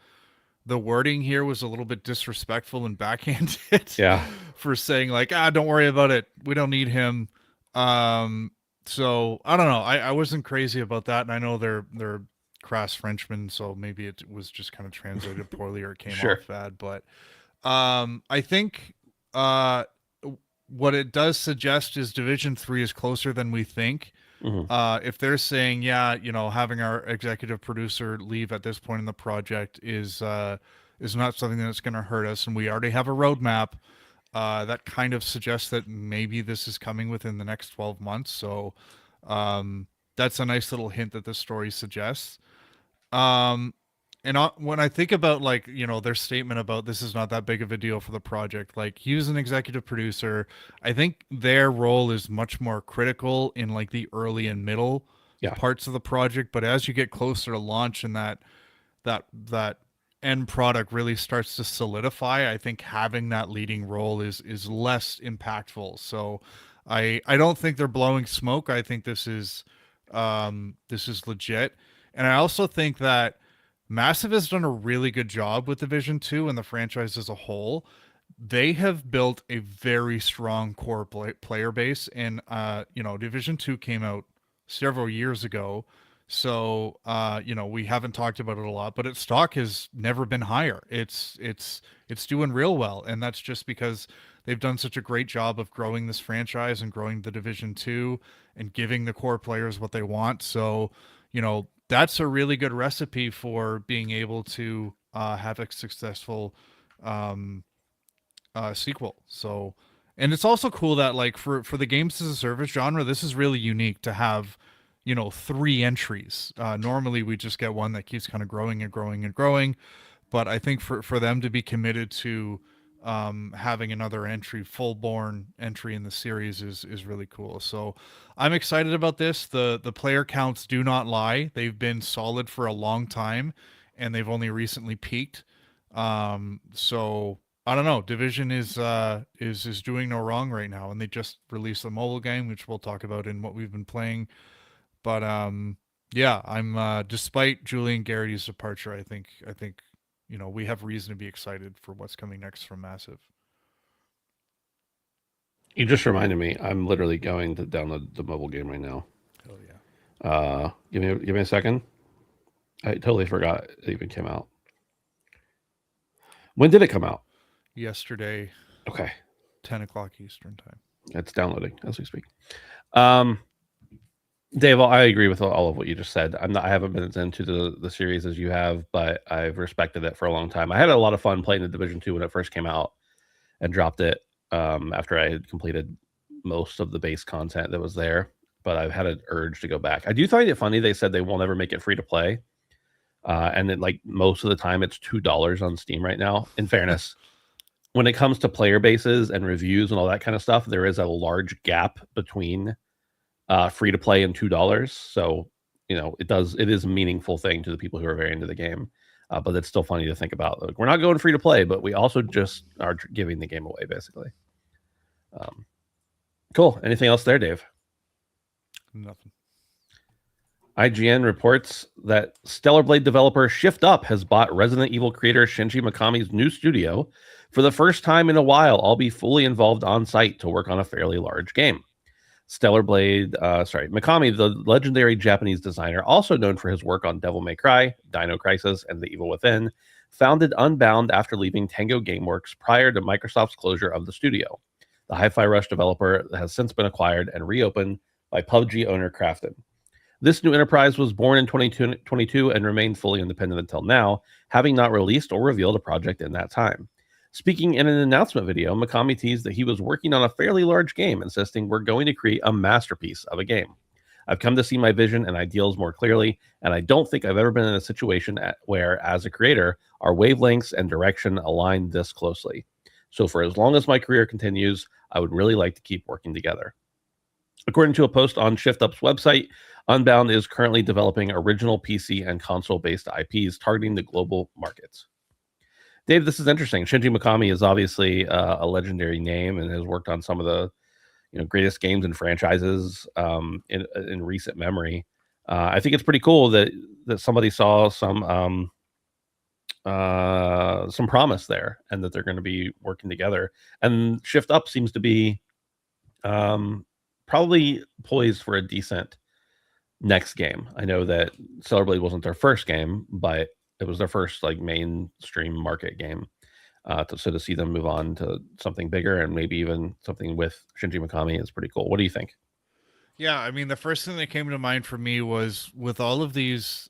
wording here was a little bit disrespectful and backhanded Yeah. for saying like, don't worry about it, we don't need him. Um, so I don't know. I wasn't crazy about that, and I know they're crass Frenchmen, so maybe it was just kind of translated poorly or it came Sure. off bad. But I think uh, what it does suggest is Division 3 is closer than we think. Hmm. If they're saying, yeah, having our executive producer leave at this point in the project is not something that's going to hurt us, and we already have a roadmap, that kind of suggests that maybe this is coming within the next 12 months. So that's a nice little hint that this story suggests. Um, and when I think about like their statement about this is not that big of a deal for the project, like he was an executive producer, I think their role is much more critical in like the early and middle Yeah. parts of the project. But as you get closer to launch and that end product really starts to solidify, I think having that leading role is less impactful. So I don't think they're blowing smoke. I think this is legit. And I also think that Massive has done a really good job with Division 2 and the franchise as a whole. They have built a very strong core player base, and Division 2 came out several years ago. So we haven't talked about it a lot, but its stock has never been higher. It's doing real well, and that's just because they've done such a great job of growing this franchise and growing the Division 2 and giving the core players what they want. So, that's a really good recipe for being able to have a successful sequel. So, And it's also cool that like for the games as a service genre, this is really unique to have, you know, three entries. Normally we just get one that keeps kind of growing and growing and growing. But I think for them to be committed to having another entry, full born entry in the series is really cool. So I'm excited about this. The player counts do not lie. They've been solid for a long time, and they've only recently peaked. So I don't know. Division is doing no wrong right now, and they just released a mobile game, which we'll talk about in what we've been playing. But yeah, I'm despite Julian Garrity's departure, I think you know we have reason to be excited for what's coming next from Massive. You just reminded me. I'm literally going to download the mobile game right now. Hell yeah! Give me a second. I totally forgot it even came out. When did it come out? Yesterday, Okay, 10 o'clock Eastern time. it's downloading as we speak. Um, Dave, I agree with all of what you just said. I haven't been as into the series as you have, but I've respected it for a long time. I had a lot of fun playing the Division 2 when it first came out, and dropped it after I had completed most of the base content that was there. But I've had an urge to go back. I do find it funny they said they won't ever make it free to play, and then like most of the time it's $2 on Steam right now. In fairness, when it comes to player bases and reviews and all that kind of stuff, there is a large gap between free to play and $2. So it is a meaningful thing to the people who are very into the game. But it's still funny to think about. Like, we're not going free to play, but we also just are giving the game away, basically. Um, cool. Anything else there, Dave? Nothing. IGN reports that Stellar Blade developer Shift Up has bought Resident Evil creator Shinji Mikami's new studio for the first time in a while. I'll be fully involved on site to work on a fairly large game. Mikami, the legendary Japanese designer, also known for his work on Devil May Cry, Dino Crisis, and The Evil Within, founded Unbound after leaving Tango Gameworks prior to Microsoft's closure of the studio. The Hi-Fi Rush developer has since been acquired and reopened by PUBG owner Krafton. This new enterprise was born in 2022 and remained fully independent until now, having not released or revealed a project in that time. Speaking in an announcement video, Mikami teased that he was working on a fairly large game, insisting, "We're going to create a masterpiece of a game. I've come to see my vision and ideals more clearly, and I don't think I've ever been in a situation where, as a creator, our wavelengths and direction align this closely. So for as long as my career continues, I would really like to keep working together." According to a post on ShiftUp's website, Unbound is currently developing original PC and console-based IPs targeting the global markets. Dave, this is interesting. Shinji Mikami is obviously a legendary name and has worked on some of the greatest games and franchises in recent memory. I think it's pretty cool that somebody saw some promise there, and that they're going to be working together. And Shift Up seems to be probably poised for a decent next game. I know that Stellar Blade wasn't their first game, but it was their first like mainstream market game. So to see them move on to something bigger and maybe even something with Shinji Mikami is pretty cool. What do you think? Yeah, I mean the first thing that came to mind for me was with all of these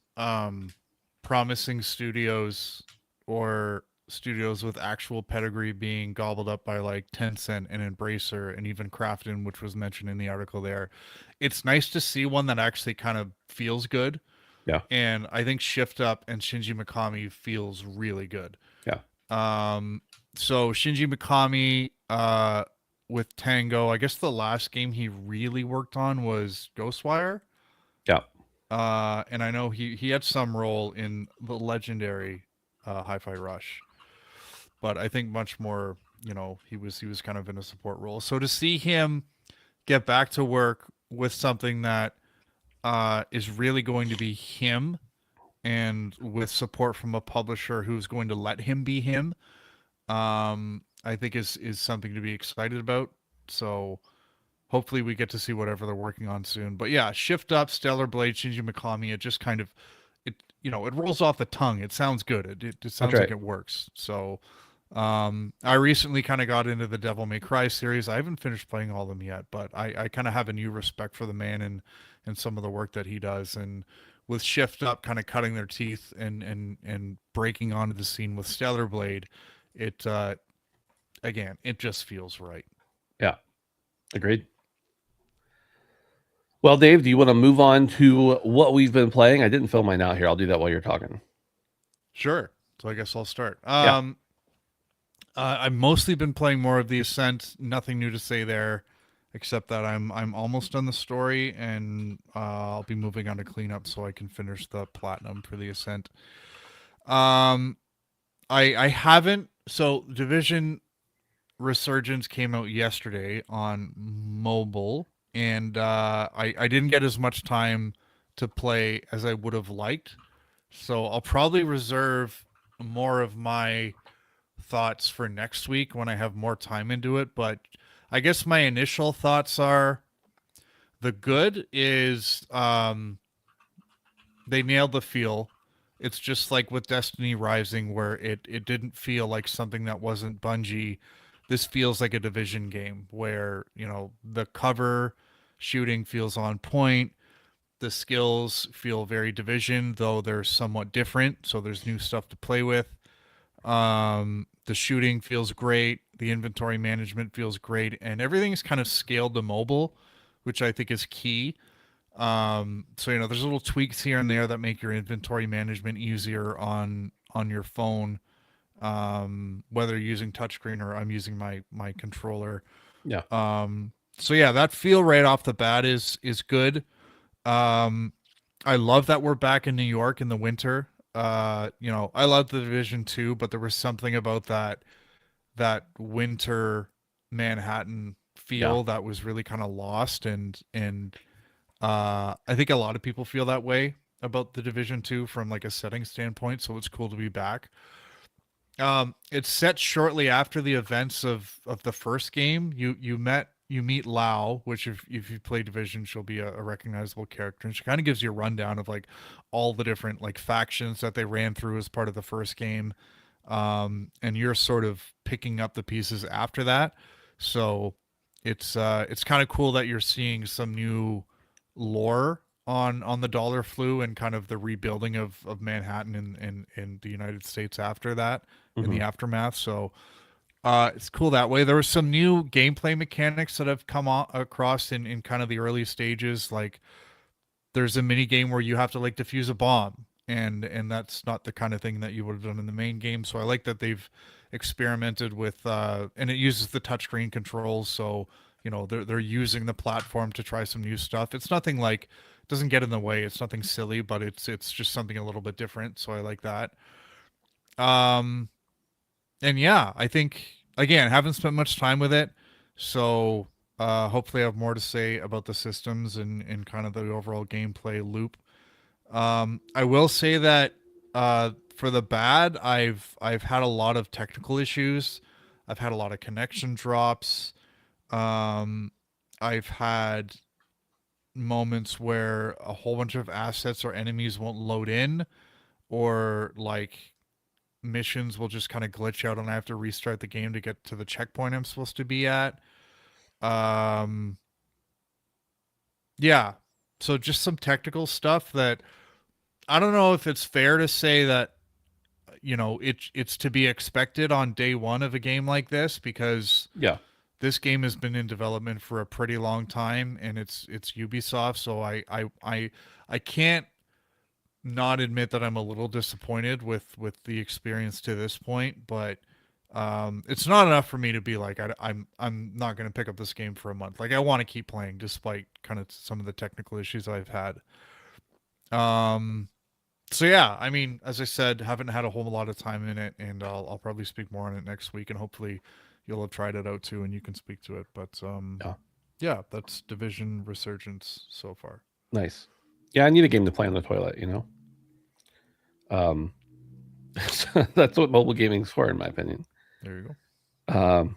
promising studios or studios with actual pedigree being gobbled up by like Tencent and Embracer and even Krafton, which was mentioned in the article there. It's nice to see one that actually kind of feels good. Yeah, And I think Shift Up and Shinji Mikami feels really good. yeah, So Shinji Mikami with Tango, I guess the last game he really worked on was Ghostwire. yeah. And I know he had some role in the legendary Hi-Fi Rush, but I think much more, you know, he was kind of in a support role. So to see him get back to work with something that is really going to be him and with support from a publisher who's going to let him be him, I think is something to be excited about. So hopefully we get to see whatever they're working on soon. But yeah, Shift Up, Stellar Blade, Shinji Mikami, it just kind of it rolls off the tongue. It sounds good. It That's sounds like right. it works. So I recently kind of got into the Devil May Cry series. I haven't finished playing all of them yet, but I kind of have a new respect for the man and some of the work that he does. And with Shift Up kind of cutting their teeth and breaking onto the scene with Stellar Blade, it again, it just feels right. Yeah, agreed. Well, Dave, do you want to move on to what we've been playing? I didn't fill mine out here. I'll do that while you're talking. Sure. So I guess I'll start. Yeah. I've mostly been playing more of the Ascent. Nothing new to say there, except that I'm almost done the story, and I'll be moving on to cleanup so I can finish the platinum for the Ascent. Um, I haven't. So Division Resurgence came out yesterday on mobile, and I didn't get as much time to play as I would have liked. So I'll probably reserve more of my thoughts for next week when I have more time into it. But I guess my initial thoughts are the good is they nailed the feel. It's just like with Destiny Rising, where it didn't feel like something that wasn't Bungie. This feels like a Division game where, the cover shooting feels on point. The skills feel very Division, though they're somewhat different. So there's new stuff to play with. The shooting feels great. The inventory management feels great. And everything's kind of scaled to mobile, which I think is key. So there's little tweaks here and there that make your inventory management easier on your phone, whether you're using touchscreen or I'm using my controller. Yeah. So yeah, that feel right off the bat is good. Um, I love that we're back in New York in the winter. I love the Division 2, but there was something about that winter Manhattan Yeah. feel that was really kind of lost, and I think a lot of people feel that way about the Division 2 from like a setting standpoint, so it's cool to be back. It's set shortly after the events of the first game. You meet Lao, which if you play Division, she'll be a recognizable character, and she kind of gives you a rundown of like all the different like factions that they ran through as part of the first game. And you're sort of picking up the pieces after that. So it's kind of cool that you're seeing some new lore on the Dollar Flu and kind of the rebuilding of Manhattan in the United States after that in Hmm. the aftermath. So it's cool that way. There were some new gameplay mechanics that have come across in kind of the early stages. Like there's a mini game where you have to like defuse a bomb, and that's not the kind of thing that you would have done in the main game. So I like that they've experimented with and it uses the touchscreen controls. So they're using the platform to try some new stuff. It's nothing like doesn't get in the way. It's nothing silly, but it's just something a little bit different. So I like that. Um, and yeah, I think again, haven't spent much time with it, so hopefully I have more to say about the systems and kind of the overall gameplay loop. I will say that for the bad, I've had a lot of technical issues. I've had a lot of connection drops. Um, I've had moments where a whole bunch of assets or enemies won't load in, or like missions will just kind of glitch out and I have to restart the game to get to the checkpoint I'm supposed to be at. Um, yeah. So just some technical stuff that I don't know if it's fair to say that it's to be expected on day one of a game like this, because Yeah. this game has been in development for a pretty long time and it's Ubisoft, so I can't not admit that I'm a little disappointed with the experience to this point, but it's not enough for me to be like I'm not going to pick up this game for a month. Like I want to keep playing despite kind of some of the technical issues I've had. Um, so yeah, I mean, as I said, haven't had a whole lot of time in it, and I'll probably speak more on it next week, and hopefully you'll have tried it out too, and you can speak to it. But Yeah. yeah, that's Division Resurgence so far. Nice. Yeah, I need a game to play on the toilet, Um, that's what mobile gaming's for, in my opinion. There you go. Um,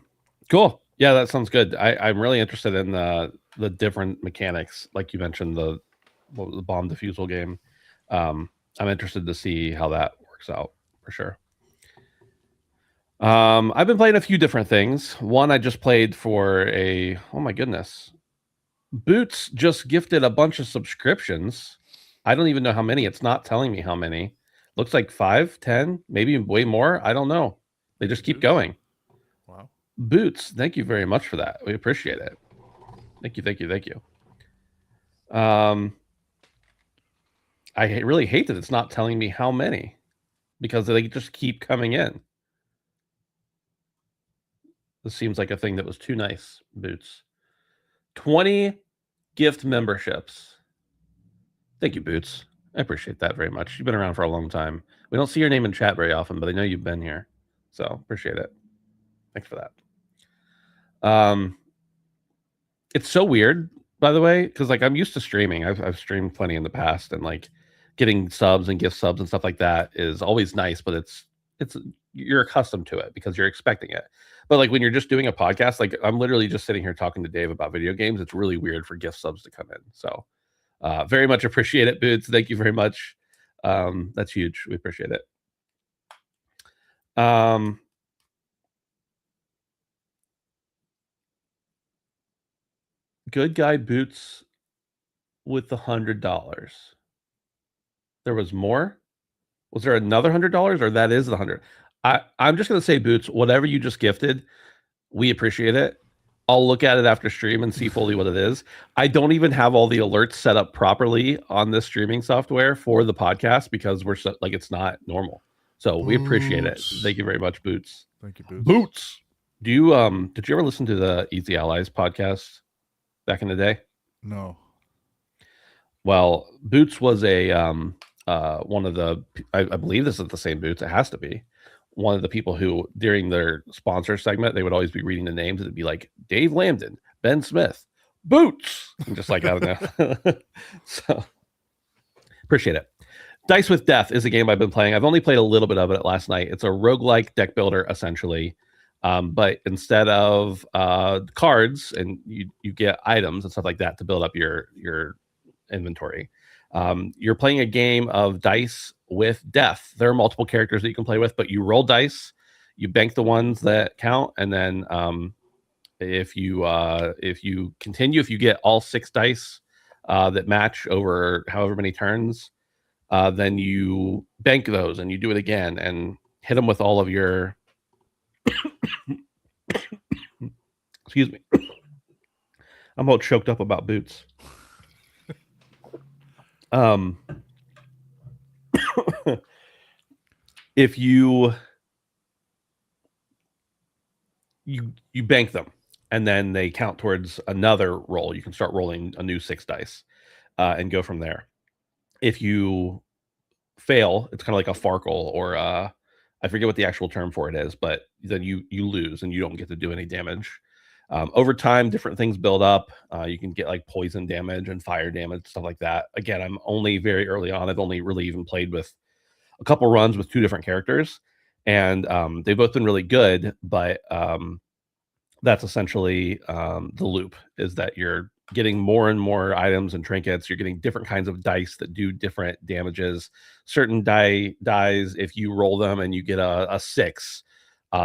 cool. Yeah, that sounds good. I'm really interested in the different mechanics, like you mentioned what was the bomb defusal game. I'm interested to see how that works out for sure. I've been playing a few different things. One I just played for oh my goodness, Boots just gifted a bunch of subscriptions. I don't even know how many. It's not telling me how many. Looks like 5, 10, maybe way more. I don't know. They just keep Boots. going. Wow. Boots, thank you very much for that. We appreciate it. Thank you, thank you, thank you. I really hate that it's not telling me how many because they just keep coming in. This seems like a thing that was too nice, Boots. 20 gift memberships. Thank you, Boots. I appreciate that very much. You've been around for a long time. We don't see your name in chat very often, but I know you've been here. So appreciate it. Thanks for that. It's so weird, by the way, because like I'm used to streaming. I've streamed plenty in the past, and like getting subs and gift subs and stuff like that is always nice, but it's you're accustomed to it because you're expecting it. But like when you're just doing a podcast, like I'm literally just sitting here talking to Dave about video games, it's really weird for gift subs to come in. So very much appreciate it, Boots. Thank you very much. That's huge. We appreciate it. Good guy Boots with the $100. There was more. Was there another $100, or that is the 100? I'm just gonna say, Boots, whatever you just gifted, we appreciate it. I'll look at it after stream and see fully what it is. I don't even have all the alerts set up properly on this streaming software for the podcast because we're so, like it's not normal. So we appreciate it. Thank you very much, Boots. Thank you, Boots. Boots. Do you did you ever listen to the Easy Allies podcast back in the day? No. Well, Boots was a one of the I believe this is the same Boots. It has to be one of the people who during their sponsor segment they would always be reading the names. It'd be like Dave Lambden, Ben Smith, Boots, and just like I don't know. So appreciate it. Dice with Death is a game I've been playing. I've only played a little bit of it last night. It's a roguelike deck builder essentially. But instead of cards and you get items and stuff like that to build up your inventory. You're playing a game of dice with death. There are multiple characters that you can play with, but you roll dice, you bank the ones that count, and then if you continue, if you get all 6 dice that match over however many turns, then you bank those and you do it again and hit them with all of your excuse me. I'm all choked up about Boots. If you bank them and then they count towards another roll, you can start rolling a new 6 dice and go from there. If you fail, it's kind of like a Farkle or I forget what the actual term for it is, but then you lose and you don't get to do any damage. Over time, different things build up. You can get like poison damage and fire damage, stuff like that. Again, I'm only very early on. I've only really even played with a couple runs with 2 different characters, and they've both been really good. But that's essentially the loop: is that you're getting more and more items and trinkets. You're getting different kinds of dice that do different damages. Certain dies, if you roll them and you get a 6.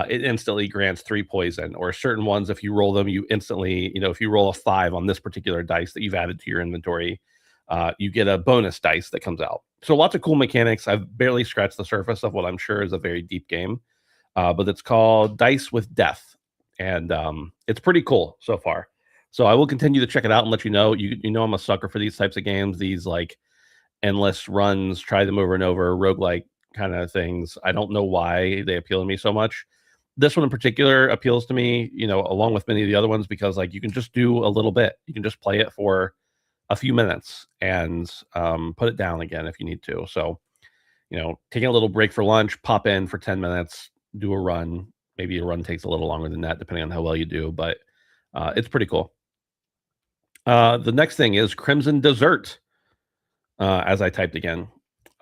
It instantly grants 3 poison, or certain ones, if you roll them, you instantly, if you roll a 5 on this particular dice that you've added to your inventory, you get a bonus dice that comes out. So lots of cool mechanics. I've barely scratched the surface of what I'm sure is a very deep game, but it's called Dice with Death, and it's pretty cool so far. So I will continue to check it out and let you know. You know I'm a sucker for these types of games, these like endless runs, try them over and over, roguelike kind of things. I don't know why they appeal to me so much. This one in particular appeals to me, along with many of the other ones, because like you can just do a little bit. You can just play it for a few minutes and put it down again if you need to. So, taking a little break for lunch, pop in for 10 minutes, do a run. Maybe a run takes a little longer than that, depending on how well you do, but it's pretty cool. The next thing is Crimson Dessert, as I typed again.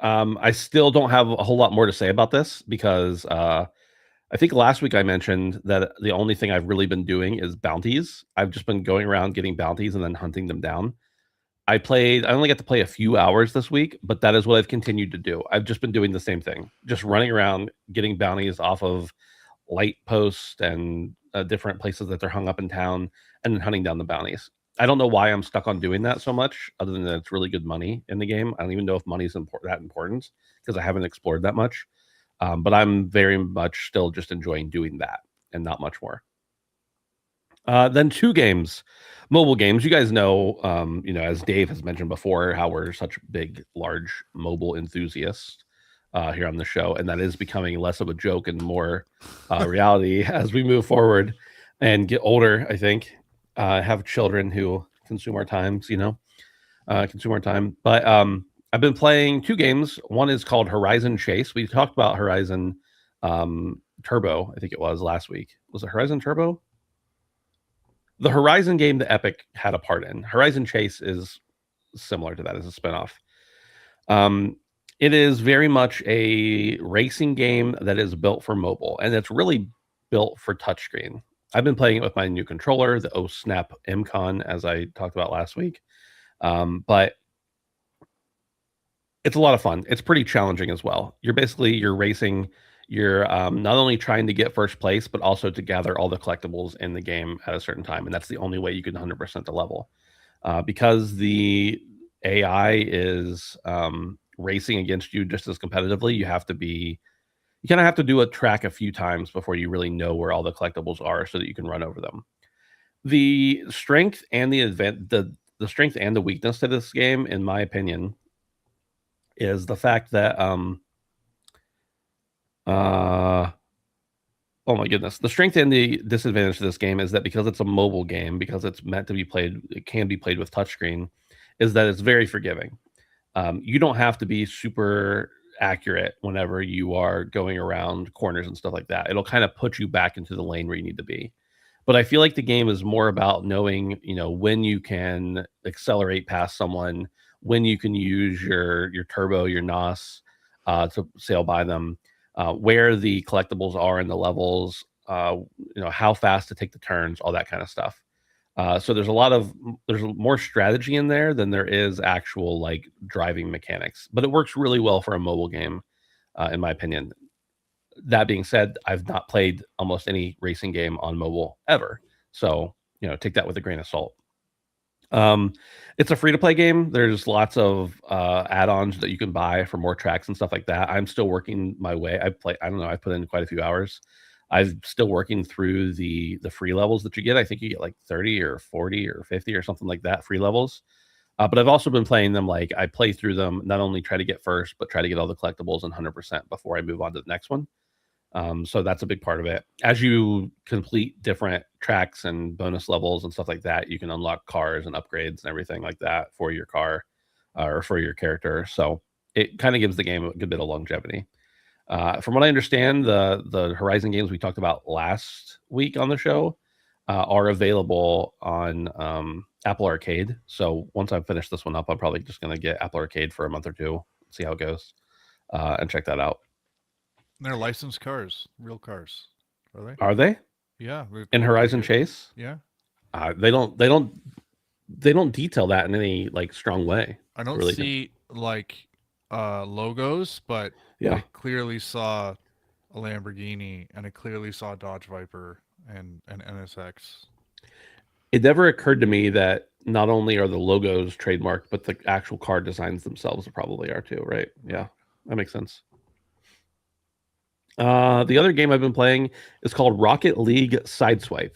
I still don't have a whole lot more to say about this because I think last week I mentioned that the only thing I've really been doing is bounties. I've just been going around getting bounties and then hunting them down. I only got to play a few hours this week, but that is what I've continued to do. I've just been doing the same thing, just running around getting bounties off of light posts and different places that they're hung up in town and then hunting down the bounties. I don't know why I'm stuck on doing that so much, other than that it's really good money in the game. I don't even know if money is that important because I haven't explored that much. But I'm very much still just enjoying doing that and not much more. Then two games, mobile games. You guys know, as Dave has mentioned before, how we're such big, large mobile enthusiasts here on the show, and that is becoming less of a joke and more reality as we move forward and get older. I think have children who consume our times, consume our time. But I've been playing two games. One is called Horizon Chase. We talked about Horizon Turbo, I think it was last week. Was it Horizon Turbo? The Horizon game that Epic had a part in. Horizon Chase is similar to that as a spinoff. It is very much a racing game that is built for mobile, and it's really built for touchscreen. I've been playing it with my new controller, the Snap MCon, as I talked about last week. But it's a lot of fun. It's pretty challenging as well. You're racing. You're not only trying to get first place, but also to gather all the collectibles in the game at a certain time, and that's the only way you can 100% the level. Because the AI is racing against you just as competitively, you kind of have to do a track a few times before you really know where all the collectibles are, so that you can run over them. The strength and the strength and the weakness to this game, in my opinion, is the fact that oh my goodness, the strength and the disadvantage to this game is that because it's a mobile game, because it's meant to be played, it can be played with touchscreen, is that it's very forgiving. You don't have to be super accurate whenever you are going around corners and stuff like that. It'll kind of put you back into the lane where you need to be. But I feel like the game is more about knowing, when you can accelerate past someone, when you can use your turbo, your NOS to sail by them, where the collectibles are in the levels, how fast to take the turns, all that kind of stuff. So there's more strategy in there than there is actual like driving mechanics, but it works really well for a mobile game, in my opinion. That being said, I've not played almost any racing game on mobile ever, so take that with a grain of salt. It's a free to play game. There's lots of add-ons that you can buy for more tracks and stuff like that. I'm still working my way. I don't know. I've put in quite a few hours. I'm still working through the free levels that you get. I think you get like 30 or 40 or 50 or something like that, free levels. But I've also been playing them like I play through them, not only try to get first, but try to get all the collectibles and 100% before I move on to the next one. So that's a big part of it. As you complete different tracks and bonus levels and stuff like that, you can unlock cars and upgrades and everything like that for your car or for your character. So it kind of gives the game a good bit of longevity. From what I understand, the Horizon games we talked about last week on the show are available on Apple Arcade. So once I finish this one up, I'm probably just going to get Apple Arcade for a month or two, see how it goes, and check that out. They're licensed cars, real cars, are they? Are they Yeah, in Horizon Chase? Yeah, They don't detail that in any like strong way. I don't really see like logos, but Yeah. I clearly saw a Lamborghini and I clearly saw a Dodge Viper and an NSX. It never occurred to me that not only are the logos trademarked, but the actual car designs themselves probably are too, right? Yeah, that makes sense. The other game I've been playing is called Rocket League Sideswipe.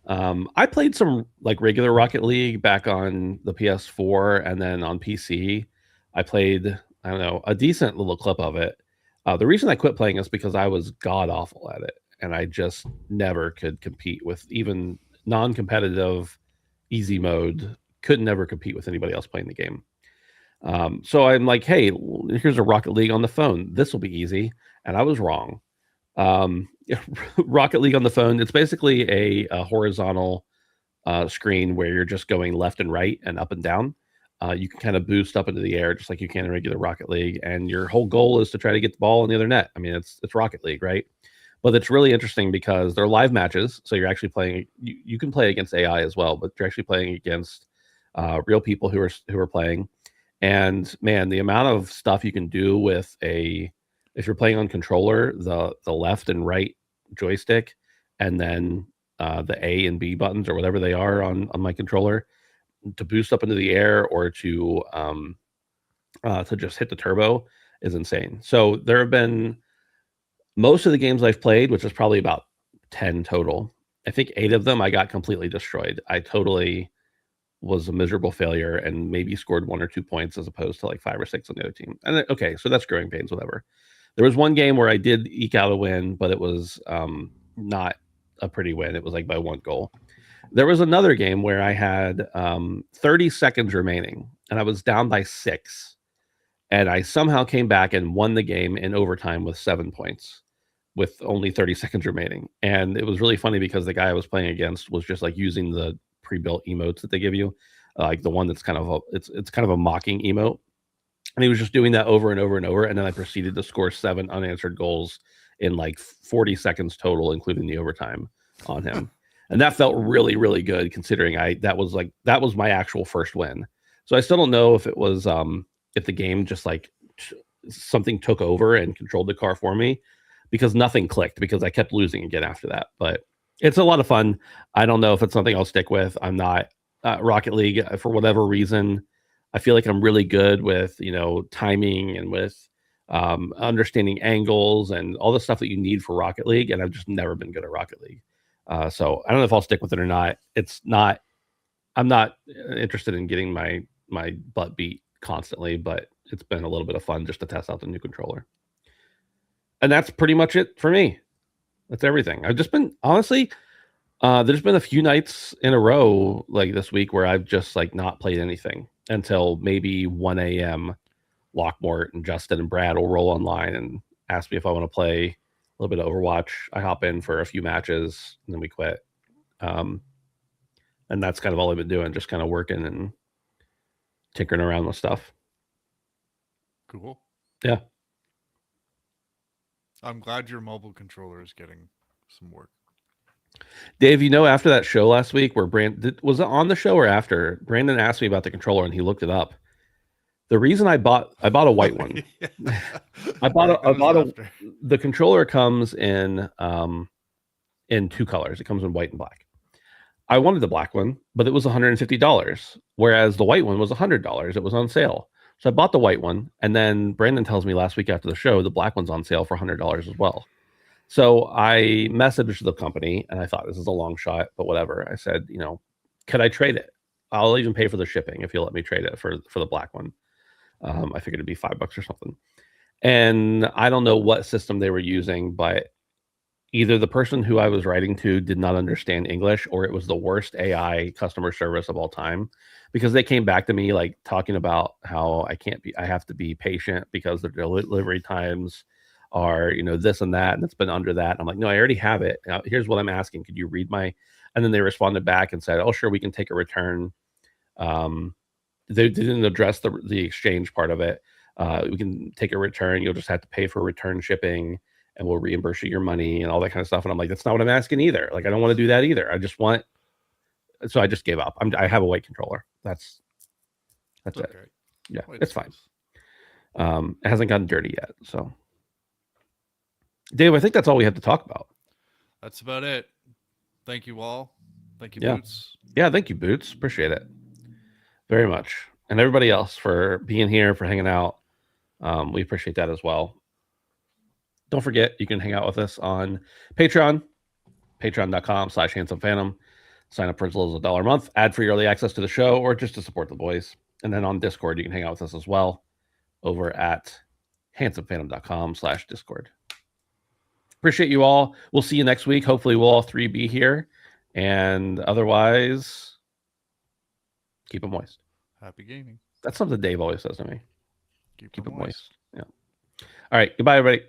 I played some like regular Rocket League back on the PS4, and then on PC, I played, I don't know, a decent little clip of it. The reason I quit playing is because I was god awful at it, and I just never could compete with even non-competitive easy mode. Could never compete with anybody else playing the game. So I'm like, hey, here's a Rocket League on the phone. This will be easy, and I was wrong. Um, Rocket League on the phone. It's basically a horizontal screen where you're just going left and right and up and down. You can kind of boost up into the air just like you can in regular Rocket League, and your whole goal is to try to get the ball in the other net. I mean, it's Rocket League, right? But it's really interesting because they're live matches, so you're actually playing. You can play against AI as well, but you're actually playing against real people who are playing. And man, the amount of stuff you can do with if you're playing on controller, the left and right joystick, and then the A and B buttons or whatever they are on my controller to boost up into the air or to just hit the turbo is insane. So there have been most of the games I've played, which is probably about 10 total, I think 8 of them I got completely destroyed. I totally was a miserable failure and maybe scored 1 or 2 points as opposed to like 5 or 6 on the other team. And then, okay, so that's growing pains, whatever. There was one game where I did eke out a win, but it was not a pretty win. It was like by 1 goal. There was another game where I had 30 seconds remaining and I was down by 6. And I somehow came back and won the game in overtime with 7 points with only 30 seconds remaining. And it was really funny because the guy I was playing against was just like using the pre-built emotes that they give you, like the one that's kind of it's kind of a mocking emote, and he was just doing that over and over and over. And then I proceeded to score 7 unanswered goals in like 40 seconds total, including the overtime on him. And that felt really, really good considering that was my actual first win. So I still don't know if it was if the game just like something took over and controlled the car for me, because nothing clicked because I kept losing again after that. But it's a lot of fun. I don't know if it's something I'll stick with. I'm not Rocket League for whatever reason. I feel like I'm really good with, timing and with understanding angles and all the stuff that you need for Rocket League. And I've just never been good at Rocket League. So I don't know if I'll stick with it or not. I'm not interested in getting my butt beat constantly, but it's been a little bit of fun just to test out the new controller. And that's pretty much it for me. That's everything. I've just been, honestly, there's been a few nights in a row like this week where I've just like not played anything until maybe 1 a.m. Lockmort and Justin and Brad will roll online and ask me if I want to play a little bit of Overwatch. I hop in for a few matches and then we quit. And that's kind of all I've been doing, just kind of working and tinkering around with stuff. Cool. Yeah. I'm glad your mobile controller is getting some work. Dave, after that show last week where was it on the show or after? Brandon asked me about the controller and he looked it up. The reason I bought a white one. The controller comes in 2 colors. It comes in white and black. I wanted the black one, but it was $150, whereas the white one was $100. It was on sale. So I bought the white one, and then Brandon tells me last week after the show the black one's on sale for $100 as well. So I messaged the company, and I thought this is a long shot, but whatever. I said, could I trade it? I'll even pay for the shipping if you'll let me trade it for the black one. I figured it'd be $5 or something. And I don't know what system they were using, but either the person who I was writing to did not understand English, or it was the worst AI customer service of all time, because they came back to me like talking about how I have to be patient because the delivery times are, this and that, and it's been under that. And I'm like, no, I already have it. Now, here's what I'm asking. Could you read my? And then they responded back and said, oh, sure, we can take a return. They didn't address the exchange part of it. We can take a return. You'll just have to pay for return shipping, and we'll reimburse you your money and all that kind of stuff. And I'm like, that's not what I'm asking either. Like, I don't want to do that either. So I just gave up. I have a white controller. That's okay. It. Yeah, it's fine. It hasn't gotten dirty yet. So, Dave, I think that's all we have to talk about. That's about it. Thank you all. Thank you, Boots. Yeah, thank you, Boots. Appreciate it very much. And everybody else for being here, for hanging out. We appreciate that as well. Don't forget, you can hang out with us on Patreon, patreon.com/handsomephantom. Sign up for as little as $1 a month, ad-free early access to the show, or just to support the boys. And then on Discord, you can hang out with us as well over at handsomephantom.com/Discord. Appreciate you all. We'll see you next week. Hopefully we'll all 3 be here. And otherwise, keep it moist. Happy gaming. That's something Dave always says to me. Keep it moist. Yeah. All right. Goodbye, everybody.